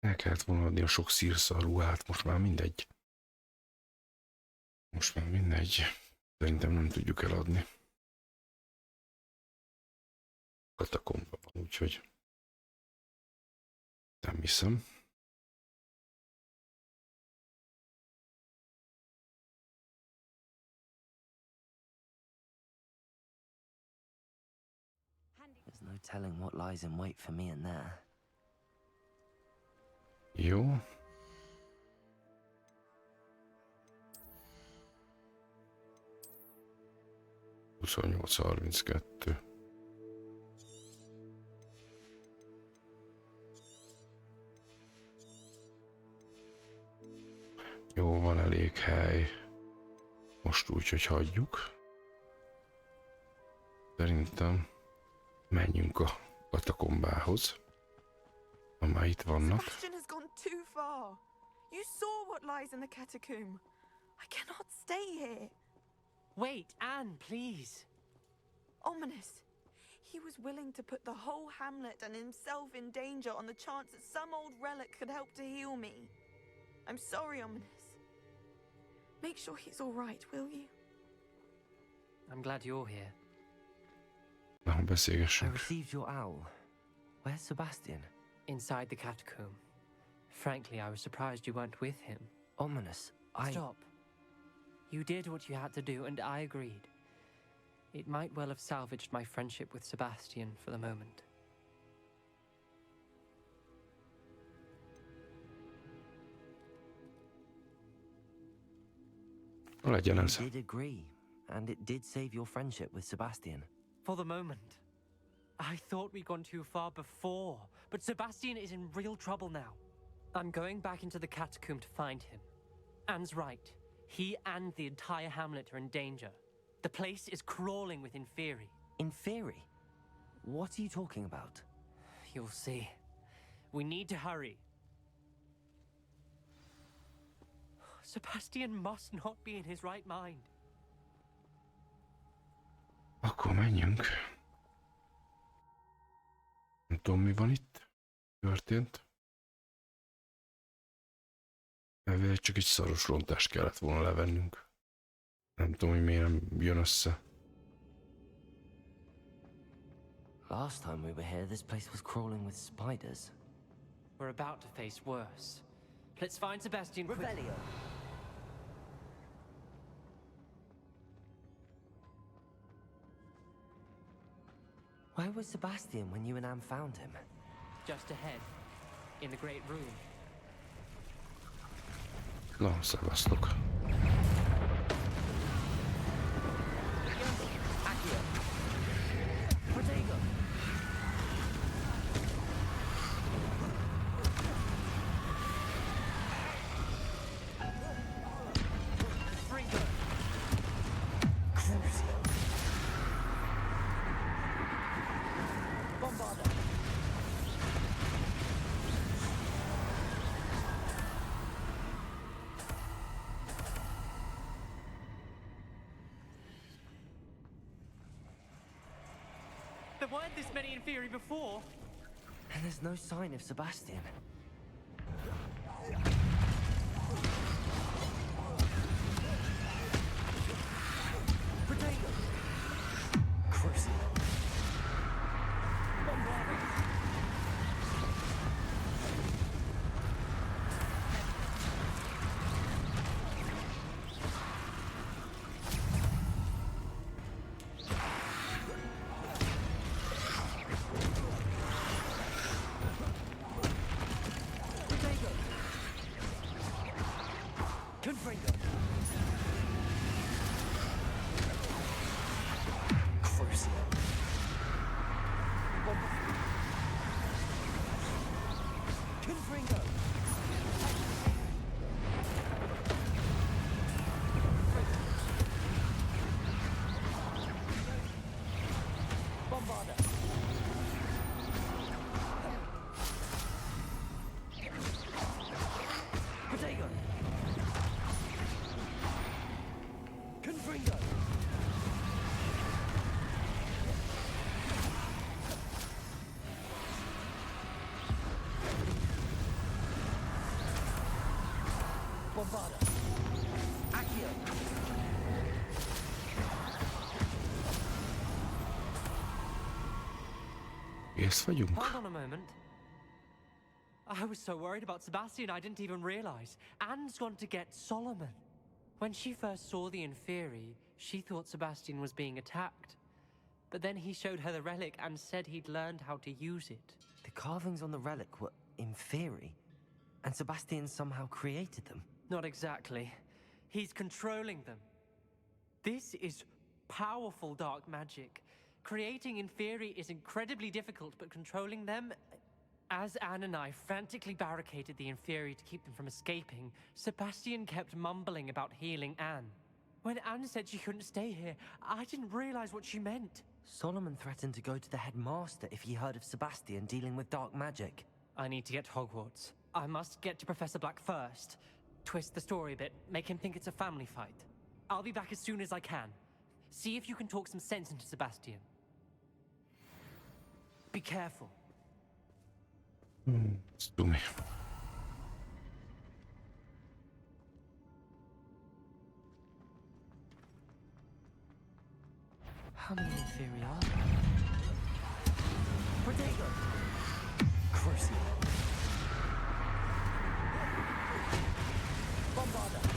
[SPEAKER 1] El kellett volna adni a sok szírszarruhát, most már mindegy. Most már mindegy. Szerintem nem tudjuk eladni. Katakomba van, úgyhogy nem hiszem.
[SPEAKER 2] There's no telling what lies in wait for me in there.
[SPEAKER 1] Jó. Huszonnyolc 32. Jó, van elég hely. Most úgy, hogy hagyjuk. Szerintem menjünk a katakombához. Már itt vannak.
[SPEAKER 3] Sebastian has gone too far. You saw what lies in the catacomb. I cannot stay here.
[SPEAKER 5] Wait, Anne, please.
[SPEAKER 3] Ominous. He was willing to put the whole hamlet and himself in danger on the chance that some old relic could help to heal me. I'm sorry, Ominous. Make sure he's all right, will you?
[SPEAKER 5] I'm glad you're here.
[SPEAKER 1] Na,
[SPEAKER 2] I
[SPEAKER 1] beszélgessünk.
[SPEAKER 2] received your owl. Where's Sebastian?
[SPEAKER 5] Inside the catacomb. Frankly, I was surprised you weren't with him.
[SPEAKER 2] Ominous,
[SPEAKER 5] Stop. You did what you had to do, and I agreed. It might well have salvaged my friendship with Sebastian for the moment.
[SPEAKER 1] Legyen
[SPEAKER 2] You
[SPEAKER 1] ez.
[SPEAKER 2] did agree, and it did save your friendship with Sebastian.
[SPEAKER 5] For the moment. I thought we'd gone too far before, but Sebastian is in real trouble now. I'm going back into the catacomb to find him. Anne's right. He and the entire hamlet are in danger. The place is crawling with Inferi.
[SPEAKER 2] Inferi? What are you talking about?
[SPEAKER 5] You'll see. We need to hurry. Sebastian must not be in his right mind.
[SPEAKER 1] Akkor menjünk. Nem tudom, mi van itt. Történt. Elvileg csak egy szaros rontást kellett volna levennünk. Nem tudom, hogy miért nem jön össze.
[SPEAKER 2] Last time we were here, this place was crawling with spiders.
[SPEAKER 5] We're about to face worse. Let's find Sebastian quick.
[SPEAKER 2] Revelio! Where was Sebastian when you and Anne found him?
[SPEAKER 5] Just ahead, in the great room.
[SPEAKER 1] Na, szevasztok.
[SPEAKER 5] There weren't this many Inferi before.
[SPEAKER 2] And there's no sign of Sebastian. Protego! Crucible!
[SPEAKER 1] Kész vagyunk?
[SPEAKER 5] Hold on a moment. I was so worried about Sebastian I didn't even realize. Anne's gone to get Solomon. When she first saw the Inferi, she thought Sebastian was being attacked. But then he showed her the relic and said he'd learned how to use it.
[SPEAKER 2] The carvings on the relic were Inferi, and Sebastian somehow created them.
[SPEAKER 5] Not exactly. He's controlling them. This is powerful dark magic. Creating Inferi is incredibly difficult, but controlling them... As Anne and I frantically barricaded the Inferi to keep them from escaping, Sebastian kept mumbling about healing Anne. When Anne said she couldn't stay here, I didn't realize what she meant.
[SPEAKER 2] Solomon threatened to go to the headmaster if he heard of Sebastian dealing with dark magic.
[SPEAKER 5] I need to get to Hogwarts. I must get to Professor Black first. Twist the story a bit, make him think it's a family fight. I'll be back as soon as I can. See if you can talk some sense into Sebastian. Be careful.
[SPEAKER 1] Stumi.
[SPEAKER 2] How many Inferi are there? Protego! Crucible! Bombarda!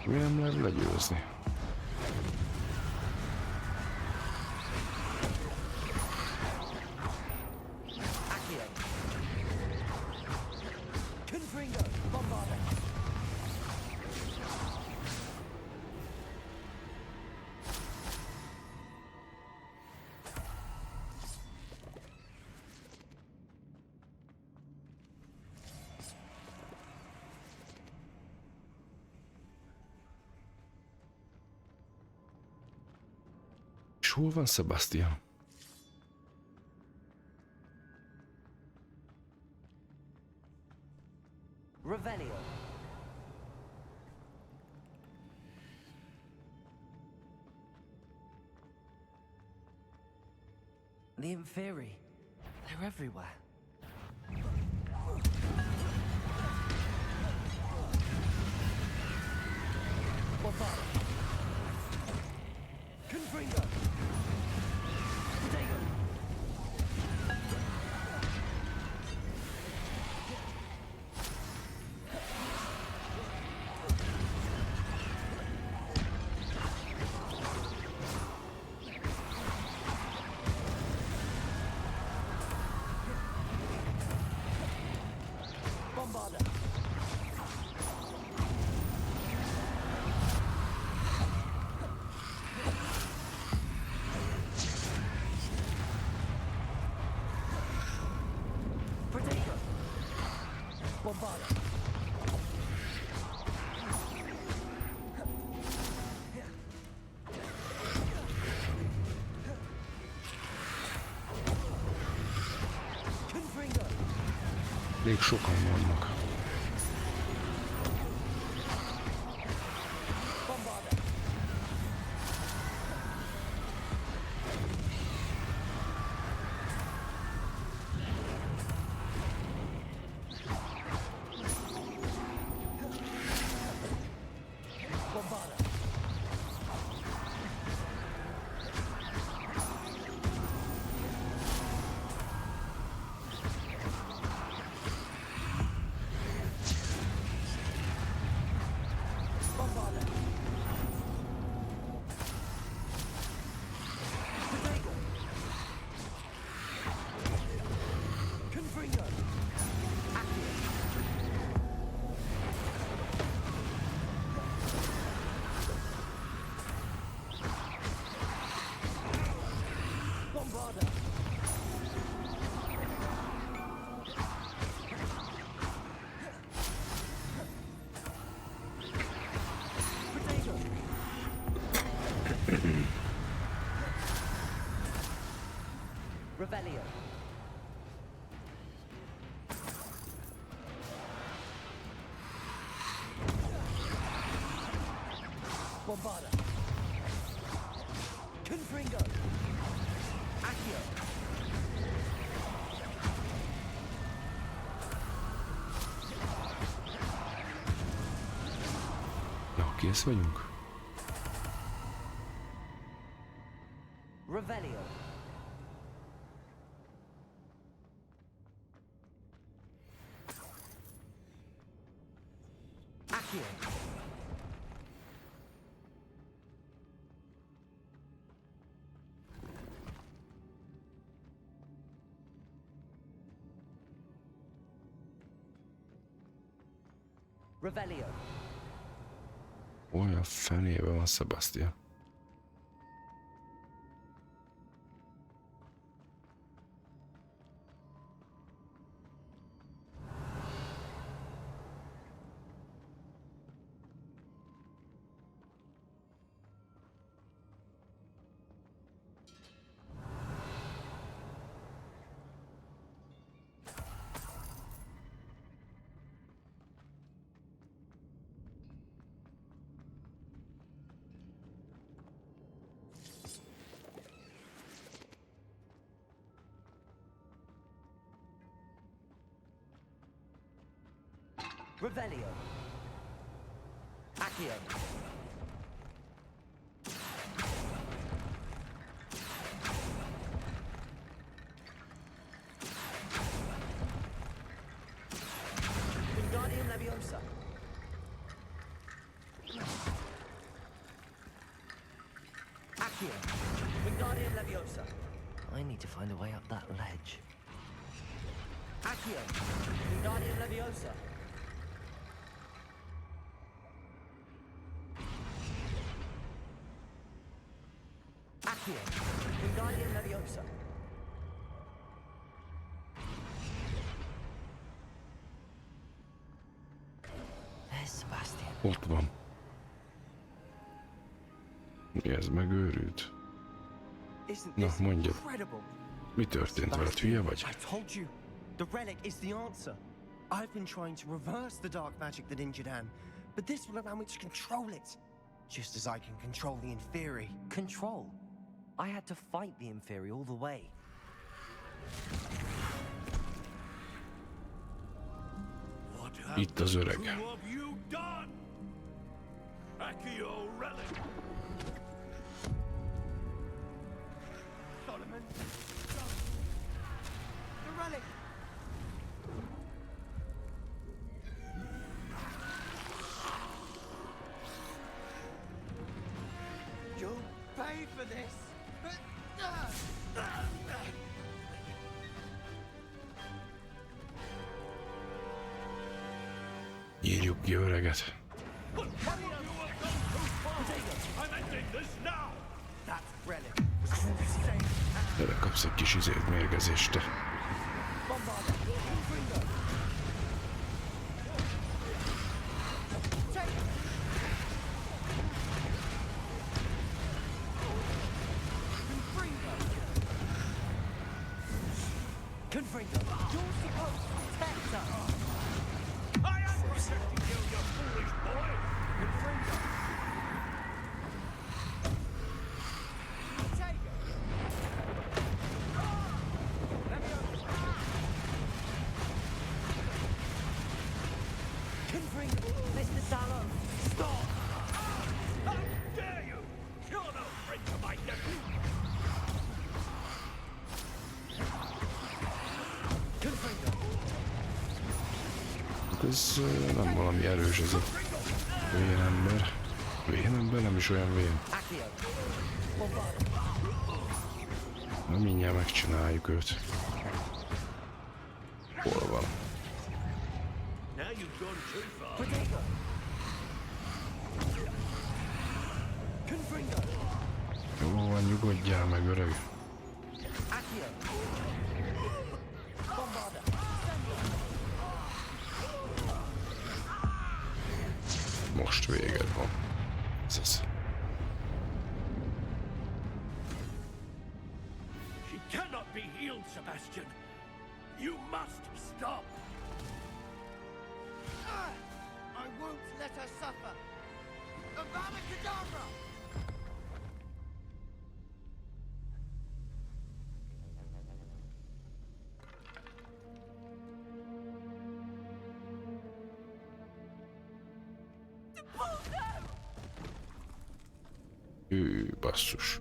[SPEAKER 1] Mi nem lehet legyőzni? És hol van Sebastian?
[SPEAKER 2] Revelio. The Inferi. They're everywhere. Confringo. Potato. Bombarda. Potato. Bombarda. Confringo.
[SPEAKER 1] Elég sokan vannak.
[SPEAKER 2] Bombarda. Bombarda. Bombarda. Potato. Confringo. Accio. Bombarda. Potato. Revelio. Bombarda. Confringo. Accio.
[SPEAKER 1] Na, kész vagyunk?
[SPEAKER 2] Revelio. Accio. Revelio.
[SPEAKER 1] Olyan fenébe van Sebastian.
[SPEAKER 2] Revelio. Accio. Wingardium Leviosa. Accio. Wingardium Leviosa. I need to find a way up that ledge. Accio. Wingardium Leviosa. Accio. Wingardium Leviosa. There's Sebastian.
[SPEAKER 1] Ott van. Mi ez, megőrült? Na, mondjad. Mi történt veled, hülye vagy?
[SPEAKER 4] I told you. The relic is the answer. I've been trying to reverse the dark magic that injured Anne, but this will allow me to control it. Just as I can control the Inferi.
[SPEAKER 2] Control? I had to fight the Inferi all the way.
[SPEAKER 1] Itt az öreg.
[SPEAKER 4] Solomon. The relic. You'll pay for this.
[SPEAKER 1] Írjuk ki öreget. Erre kapsz egy kis mérgezést, te. Ez nem valami erős, ez a vénember. Vénember nem is olyan vén. Na, mindjárt megcsináljuk őt. Hol van? Jó van, nyugodjál meg, öreg. Most véged van. Ez az.
[SPEAKER 15] She cannot be healed, Sebastian. You must stop.
[SPEAKER 11] I won't let her suffer. Avada Kedavra!
[SPEAKER 1] Basszus.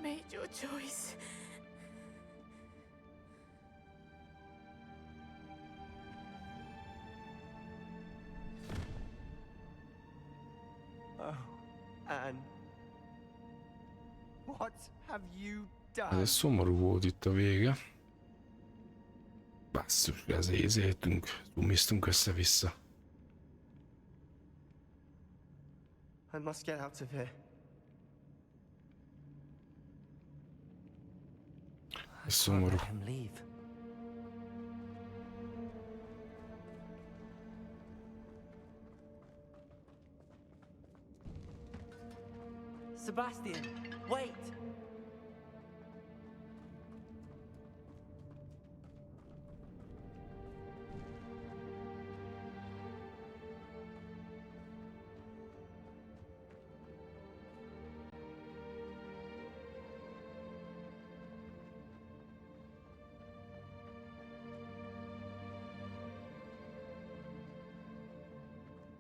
[SPEAKER 6] Made your choice.
[SPEAKER 4] Oh, Anne. What have you done?
[SPEAKER 1] Ez szomorú volt itt a vége. Basszus, ezért izéltünk, zumiztunk össze-vissza.
[SPEAKER 4] I must get out of here.
[SPEAKER 1] Ez szomorú.
[SPEAKER 2] Let him leave. Sebastian, wait!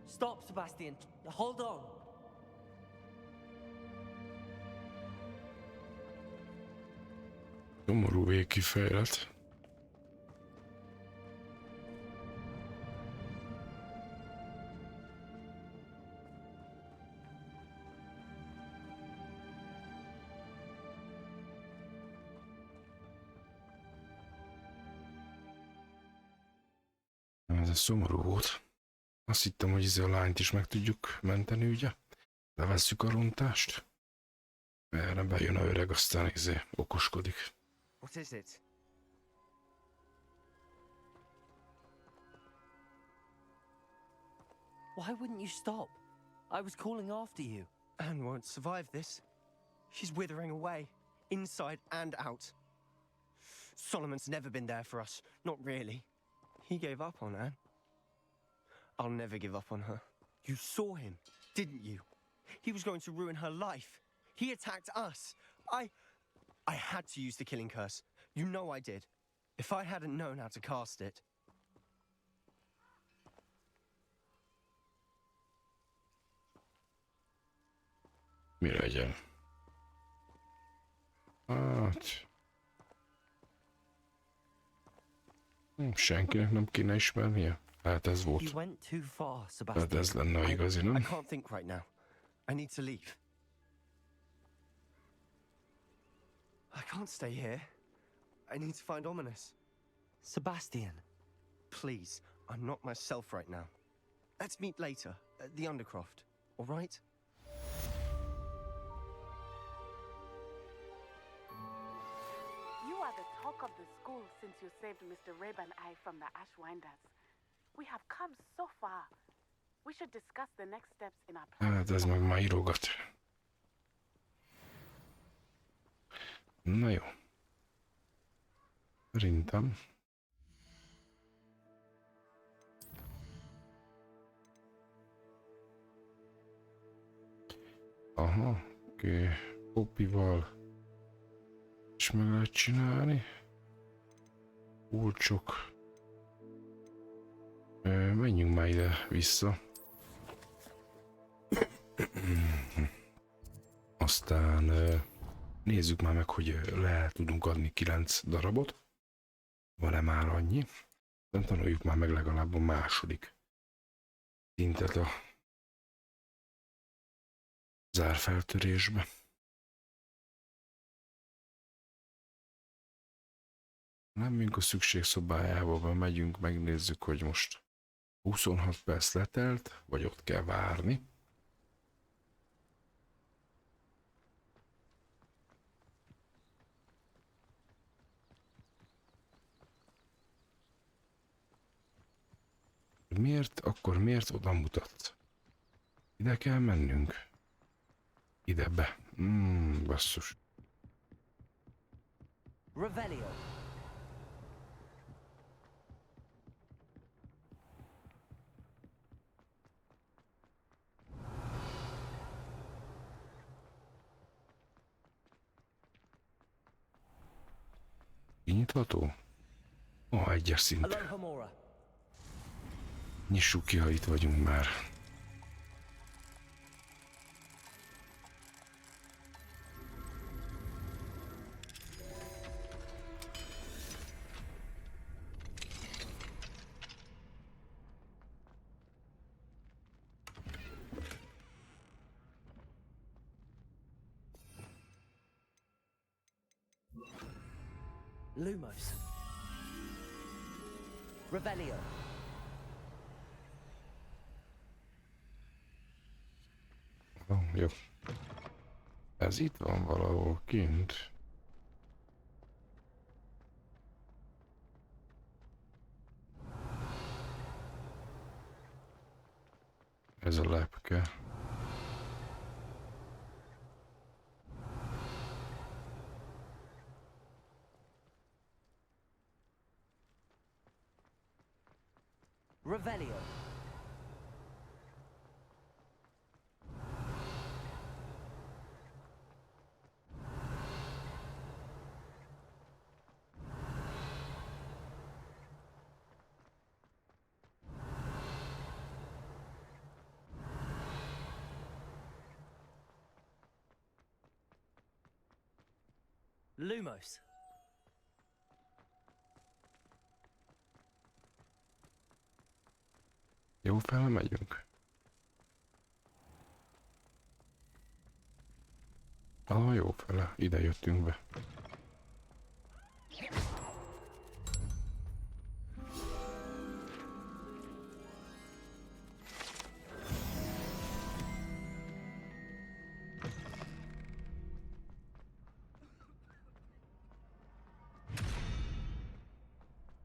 [SPEAKER 2] Stop, Sebastian. Hold on.
[SPEAKER 1] Szomorú végkifejlet. Ez szomorú volt. Azt hittem, hogy a lányt is meg tudjuk menteni, ugye? Levesszük a rontást. Erre bejön a öreg, aztán okoskodik.
[SPEAKER 4] What is it?
[SPEAKER 2] Why wouldn't you stop? I was calling after you.
[SPEAKER 4] Anne won't survive this. She's withering away, inside and out. Solomon's never been there for us, not really. He gave up on Anne. I'll never give up on her. You saw him, didn't you? He was going to ruin her life. He attacked us. I had to use the killing curse. You know I did. If I hadn't known how to cast it.
[SPEAKER 1] Mi legyen? Hát... Senkinek nem kéne ismernie? Hát ez volt.
[SPEAKER 2] You went too far, Sebastian.
[SPEAKER 1] Hát ez lenne igazi, nem?
[SPEAKER 4] I can't think right now. I need to leave. I can't stay here. I need to find Ominous.
[SPEAKER 2] Sebastian.
[SPEAKER 4] Please, I'm not myself right now. Let's meet later at the Undercroft, all right?
[SPEAKER 6] You are the talk of the school since you saved Mr. Rabe and I from the Ashwinders. We have come so far. We should discuss the next steps in our plan.
[SPEAKER 1] Hát ez meg már írogat. Na jó. Szerintem. Aha, oké. Poppyval is meg lehet csinálni. Kulcsok. Menjünk már ide vissza. Aztán nézzük már meg, hogy le tudunk adni 9 darabot. Van-e már annyi? Nem tanuljuk már meg legalább a második szintet a zárfeltörésbe. Nem mink a szükségszobájába, megyünk, megnézzük, hogy most 26 perc letelt, vagy ott kell várni. Miért oda mutat? Ide kell mennünk. Ide be. Basszus.
[SPEAKER 2] Revelio.
[SPEAKER 1] Kinyitható? Egyes szint. Nyissuk ki, ha itt vagyunk már.
[SPEAKER 2] Lumos. Revelio.
[SPEAKER 1] Jó. Ez itt van valahol kint. Ez a lepke.
[SPEAKER 2] Revelio. Lumos.
[SPEAKER 1] Jó, felmegyünk. Jó fele, ide jöttünk be.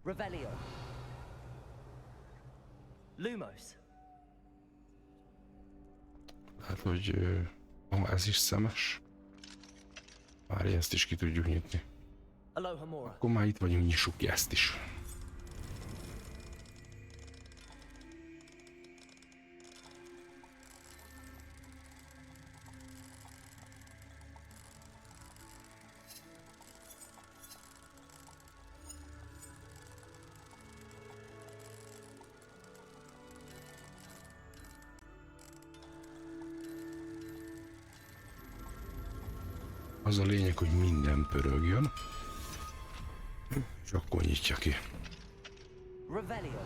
[SPEAKER 2] Revelio. Lumos.
[SPEAKER 1] Hát, hogy ez is szemes. Várj, ezt is ki tudjuk nyitni.
[SPEAKER 2] Aloha Mora.
[SPEAKER 1] Akkor már itt vagyunk, nyissuk ki ezt is. Az a lényeg, hogy minden pörögjön, és akkor nyitja ki.
[SPEAKER 2] Revelio.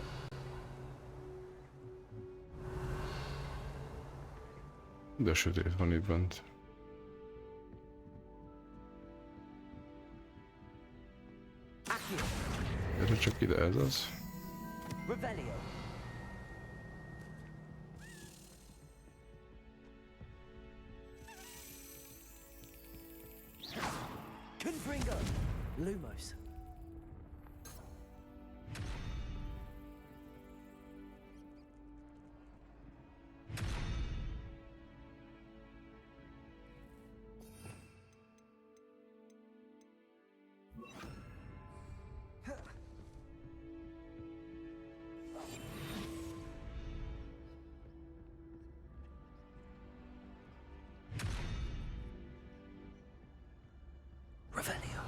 [SPEAKER 1] De sötét van itt bent. Gyere csak ide, ez az.
[SPEAKER 2] Revelio. Confringo. Lumos. Revelio.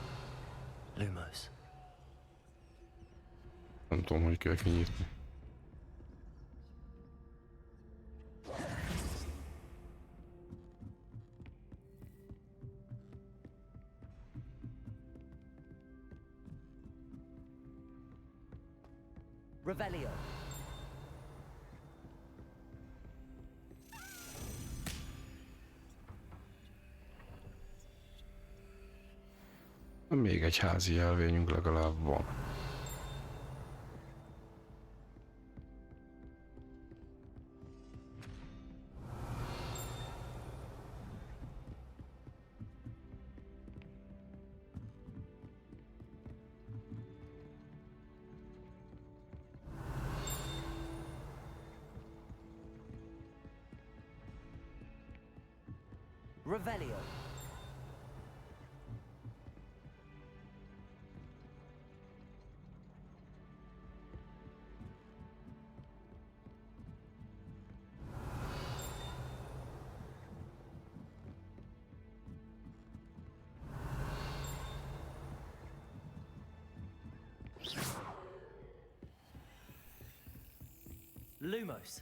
[SPEAKER 2] Lumos.
[SPEAKER 1] Nem tudom, hogy kell kinyitni.
[SPEAKER 2] Revelio.
[SPEAKER 1] Még egy házi jelvényünk legalább van.
[SPEAKER 2] Revelio. Lumos.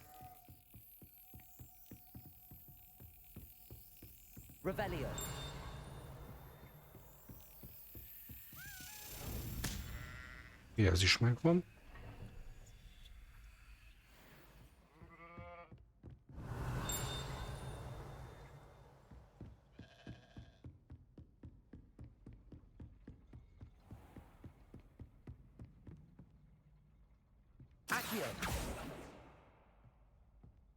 [SPEAKER 2] Revelio.
[SPEAKER 1] Ez is megvan.
[SPEAKER 2] Accio.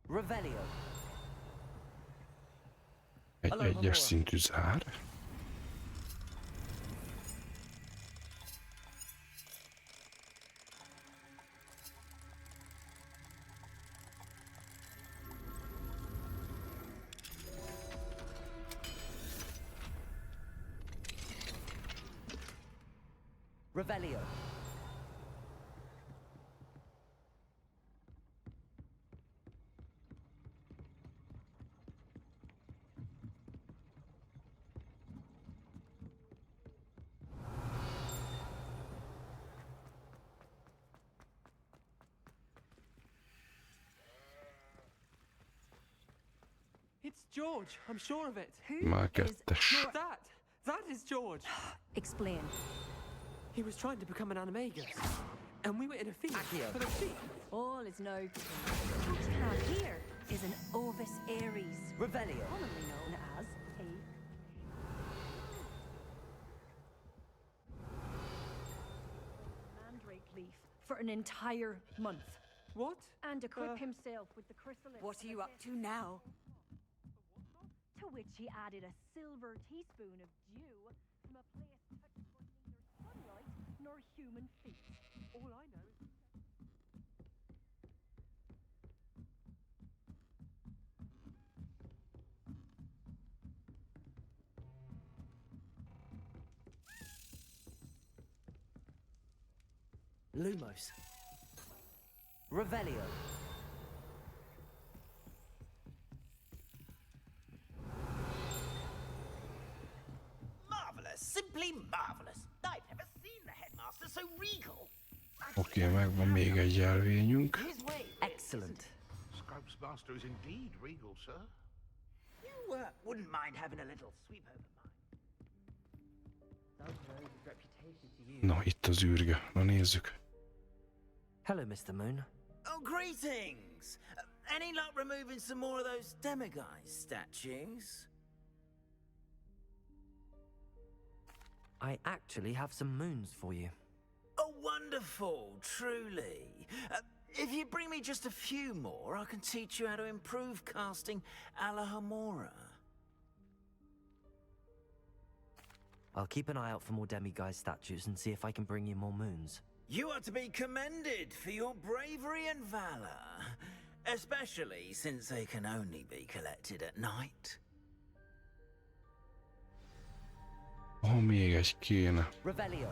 [SPEAKER 2] Revelio.
[SPEAKER 1] Egy egyes szintű zár.
[SPEAKER 2] Revelio.
[SPEAKER 13] It's George, I'm sure of it.
[SPEAKER 1] Már kettes.
[SPEAKER 13] That is George.
[SPEAKER 14] Explain.
[SPEAKER 13] He was trying to become an animagus, and we were in a field for the sheep.
[SPEAKER 14] All is now clear. What you have here is an Ovis Aries,
[SPEAKER 2] Revelio.
[SPEAKER 14] commonly known as a mandrake leaf for an entire month.
[SPEAKER 13] What?
[SPEAKER 14] And equip himself with the chrysalis. What are you up to now? To which he added a silver teaspoon of dew from a place touched by neither sunlight nor human feet. All I know is
[SPEAKER 2] Lumos. Revelio.
[SPEAKER 16] Marvelous, simply marvelous. I've never seen the headmaster so regal.
[SPEAKER 1] Oké, megvan még egy jelvényünk.
[SPEAKER 2] Excellent.
[SPEAKER 8] Scrub's master is indeed regal, sir.
[SPEAKER 16] You wouldn't mind having a little sweep over mine.
[SPEAKER 1] Na, itt az űrge. Na nézzük.
[SPEAKER 2] Hello, Mr. Moon.
[SPEAKER 16] Oh, greetings! Any luck removing some more of those demiguise statues?
[SPEAKER 2] I actually have some moons for you.
[SPEAKER 16] Oh, wonderful, truly. If you bring me just a few more, I can teach you how to improve casting a la Hamora.
[SPEAKER 2] I'll keep an eye out for more demiguise statues and see if I can bring you more moons.
[SPEAKER 16] You are to be commended for your bravery and valor, especially since they can only be collected at night.
[SPEAKER 1] Még egy kéne.
[SPEAKER 2] Revelio.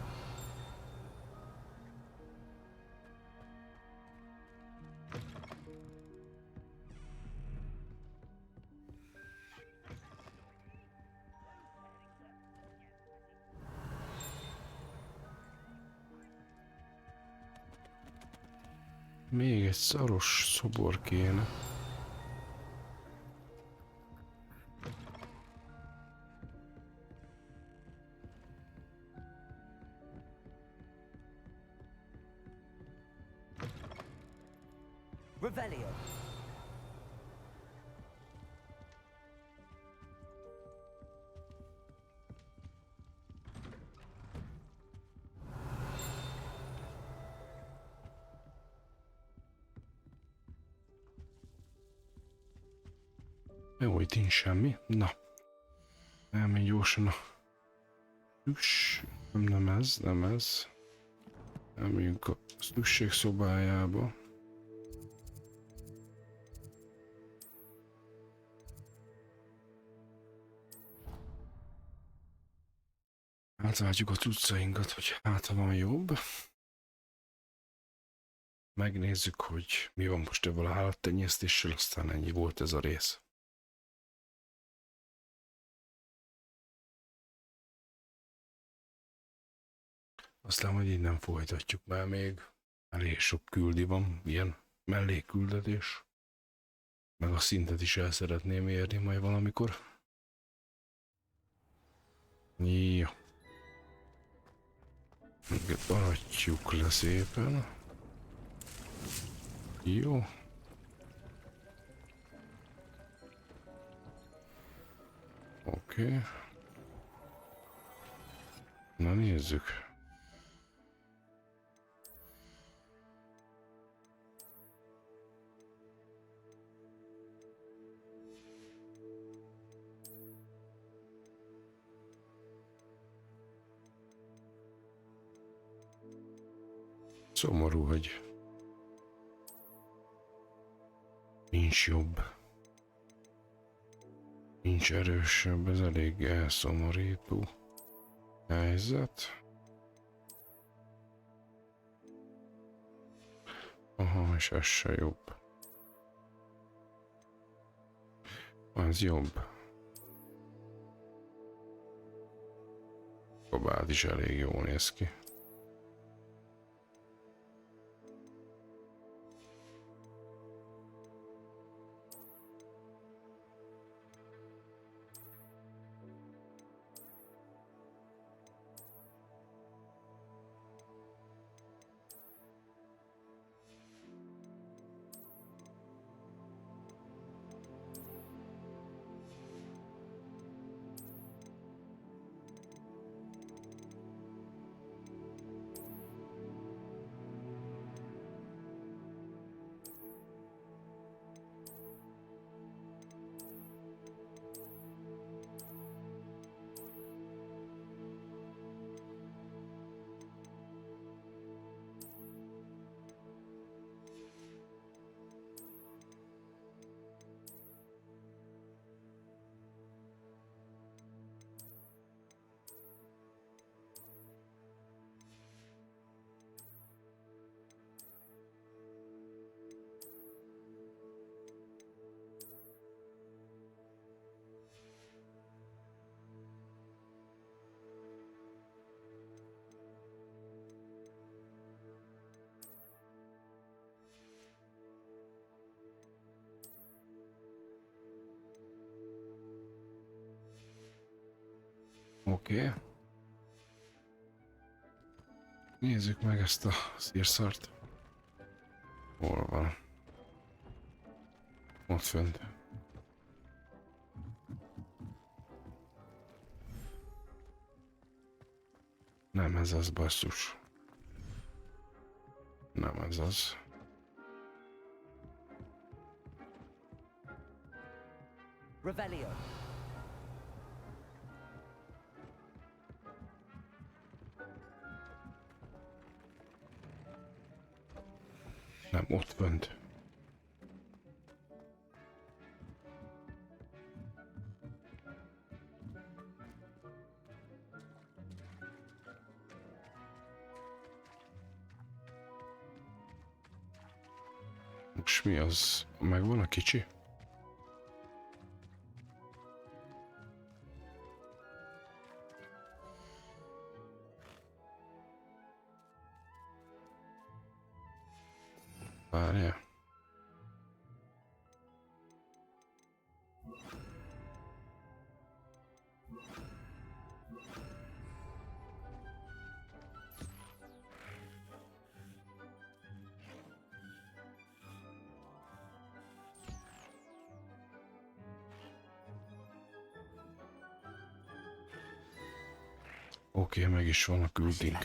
[SPEAKER 1] Még egy szaros szobor kéne.
[SPEAKER 2] Revelio.
[SPEAKER 1] Jó, itt nincs semmi. Na. Elmenj gyorsan a... Nem ez, nem ez. Elmegyünk a szükség szobájába. Átváltjuk a cuccainkat, hogy hát van jobb. Megnézzük, hogy mi van most ebből a állattenyésztéssel, aztán ennyi volt ez a rész. Aztán majd innen folytatjuk, mert még elég sok küldi van, ilyen mellékküldetés. Meg a szintet is el szeretném érni majd valamikor. Jó. Aratjuk le szépen. Jó. Oké. Na nézzük. szomorú, hogy nincs jobb. Nincs erősebb, ez elég elszomorító helyzet. Aha, és ez se jobb. Az jobb. Kabád is elég jól néz ki. Oké. Nézzük meg ezt a szírszart. Hol van? Ott fönt. Nem ez az, basszus. Nem ez az.
[SPEAKER 2] Revelio.
[SPEAKER 1] Nem, ott fönt. Most mi az? Megvan a kicsi? Várjál. Oké, meg is van a küldink.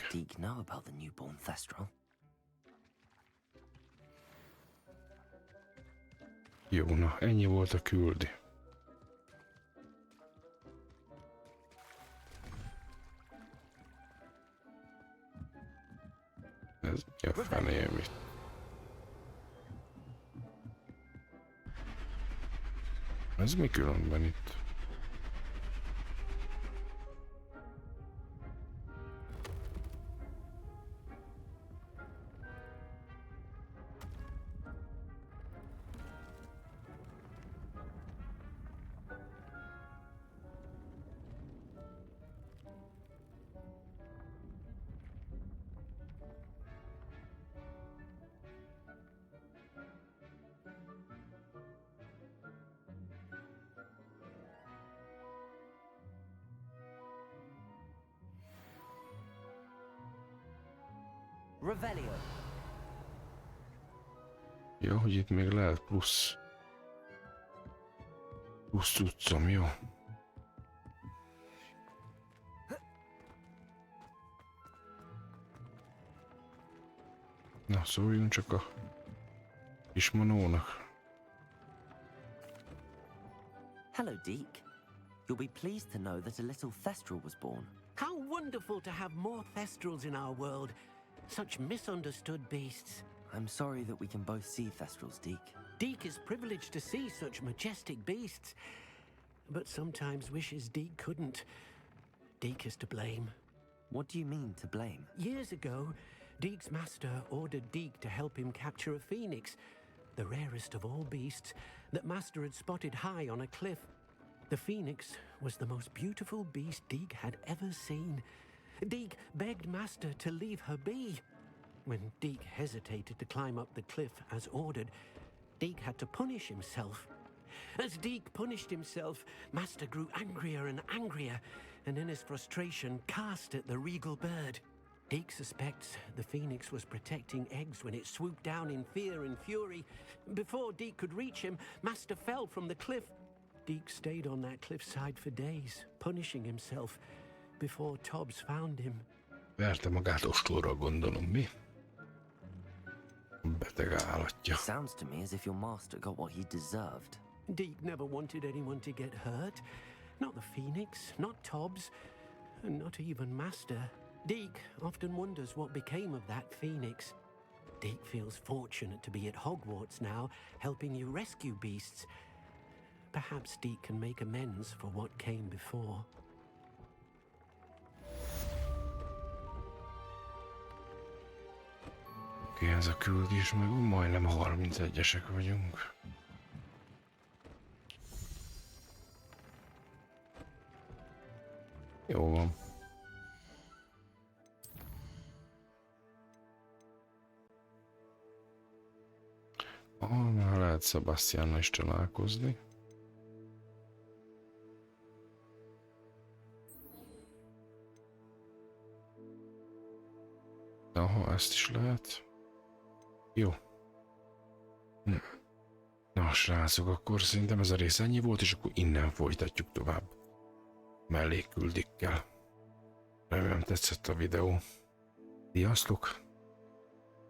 [SPEAKER 1] Jó, na, ennyi volt a küldi. Ez mi a feném itt? Ez mi különben itt?
[SPEAKER 2] Revelio.
[SPEAKER 1] Ja, hogy itt még lehet plusz cuccom, jó? Na, szóljunk csak a kis manónak.
[SPEAKER 2] Hello, Deke. You'll be pleased to know that a little Thestral was born.
[SPEAKER 15] How wonderful to have more Thestrals in our world.
[SPEAKER 17] Such misunderstood beasts.
[SPEAKER 2] I'm sorry that we can both see Thestrals, Deke.
[SPEAKER 17] Deke is privileged to see such majestic beasts, but sometimes wishes Deke couldn't. Deke is to blame.
[SPEAKER 2] What do you mean, to blame?
[SPEAKER 17] Years ago, Deke's master ordered Deke to help him capture a phoenix, the rarest of all beasts, that Master had spotted high on a cliff. The phoenix was the most beautiful beast Deke had ever seen. Deke begged Master to leave her be. When Deke hesitated to climb up the cliff as ordered, Deke had to punish himself. As Deke punished himself, Master grew angrier and angrier, and in his frustration cast at the regal bird. Deke suspects the phoenix was protecting eggs when it swooped down in fear and fury. Before Deke could reach him, Master fell from the cliff. Deke stayed on that cliffside for days, punishing himself, before Tobbs found him.
[SPEAKER 1] Verte magát ostólra, gondolom, mi? Beteg állatja.
[SPEAKER 2] Sounds to me as if your master got what he deserved.
[SPEAKER 17] Deke never wanted anyone to get hurt. Not the phoenix, not Tobbs, and not even Master. Deke often wonders what became of that phoenix. Deke feels fortunate to be at Hogwarts now, helping you rescue beasts. Perhaps Deke can make amends for what came before.
[SPEAKER 1] Oké, ez a küldés, meg majdnem 31-esek vagyunk. Jó van. Már lehet Sebastiannal is találkozni. Aha, ezt is lehet. Jó. Na, srácok, akkor szerintem ez a rész ennyi volt, és akkor innen folytatjuk tovább. Mellék küldikkel. Remélem tetszett a videó. Sziasztok!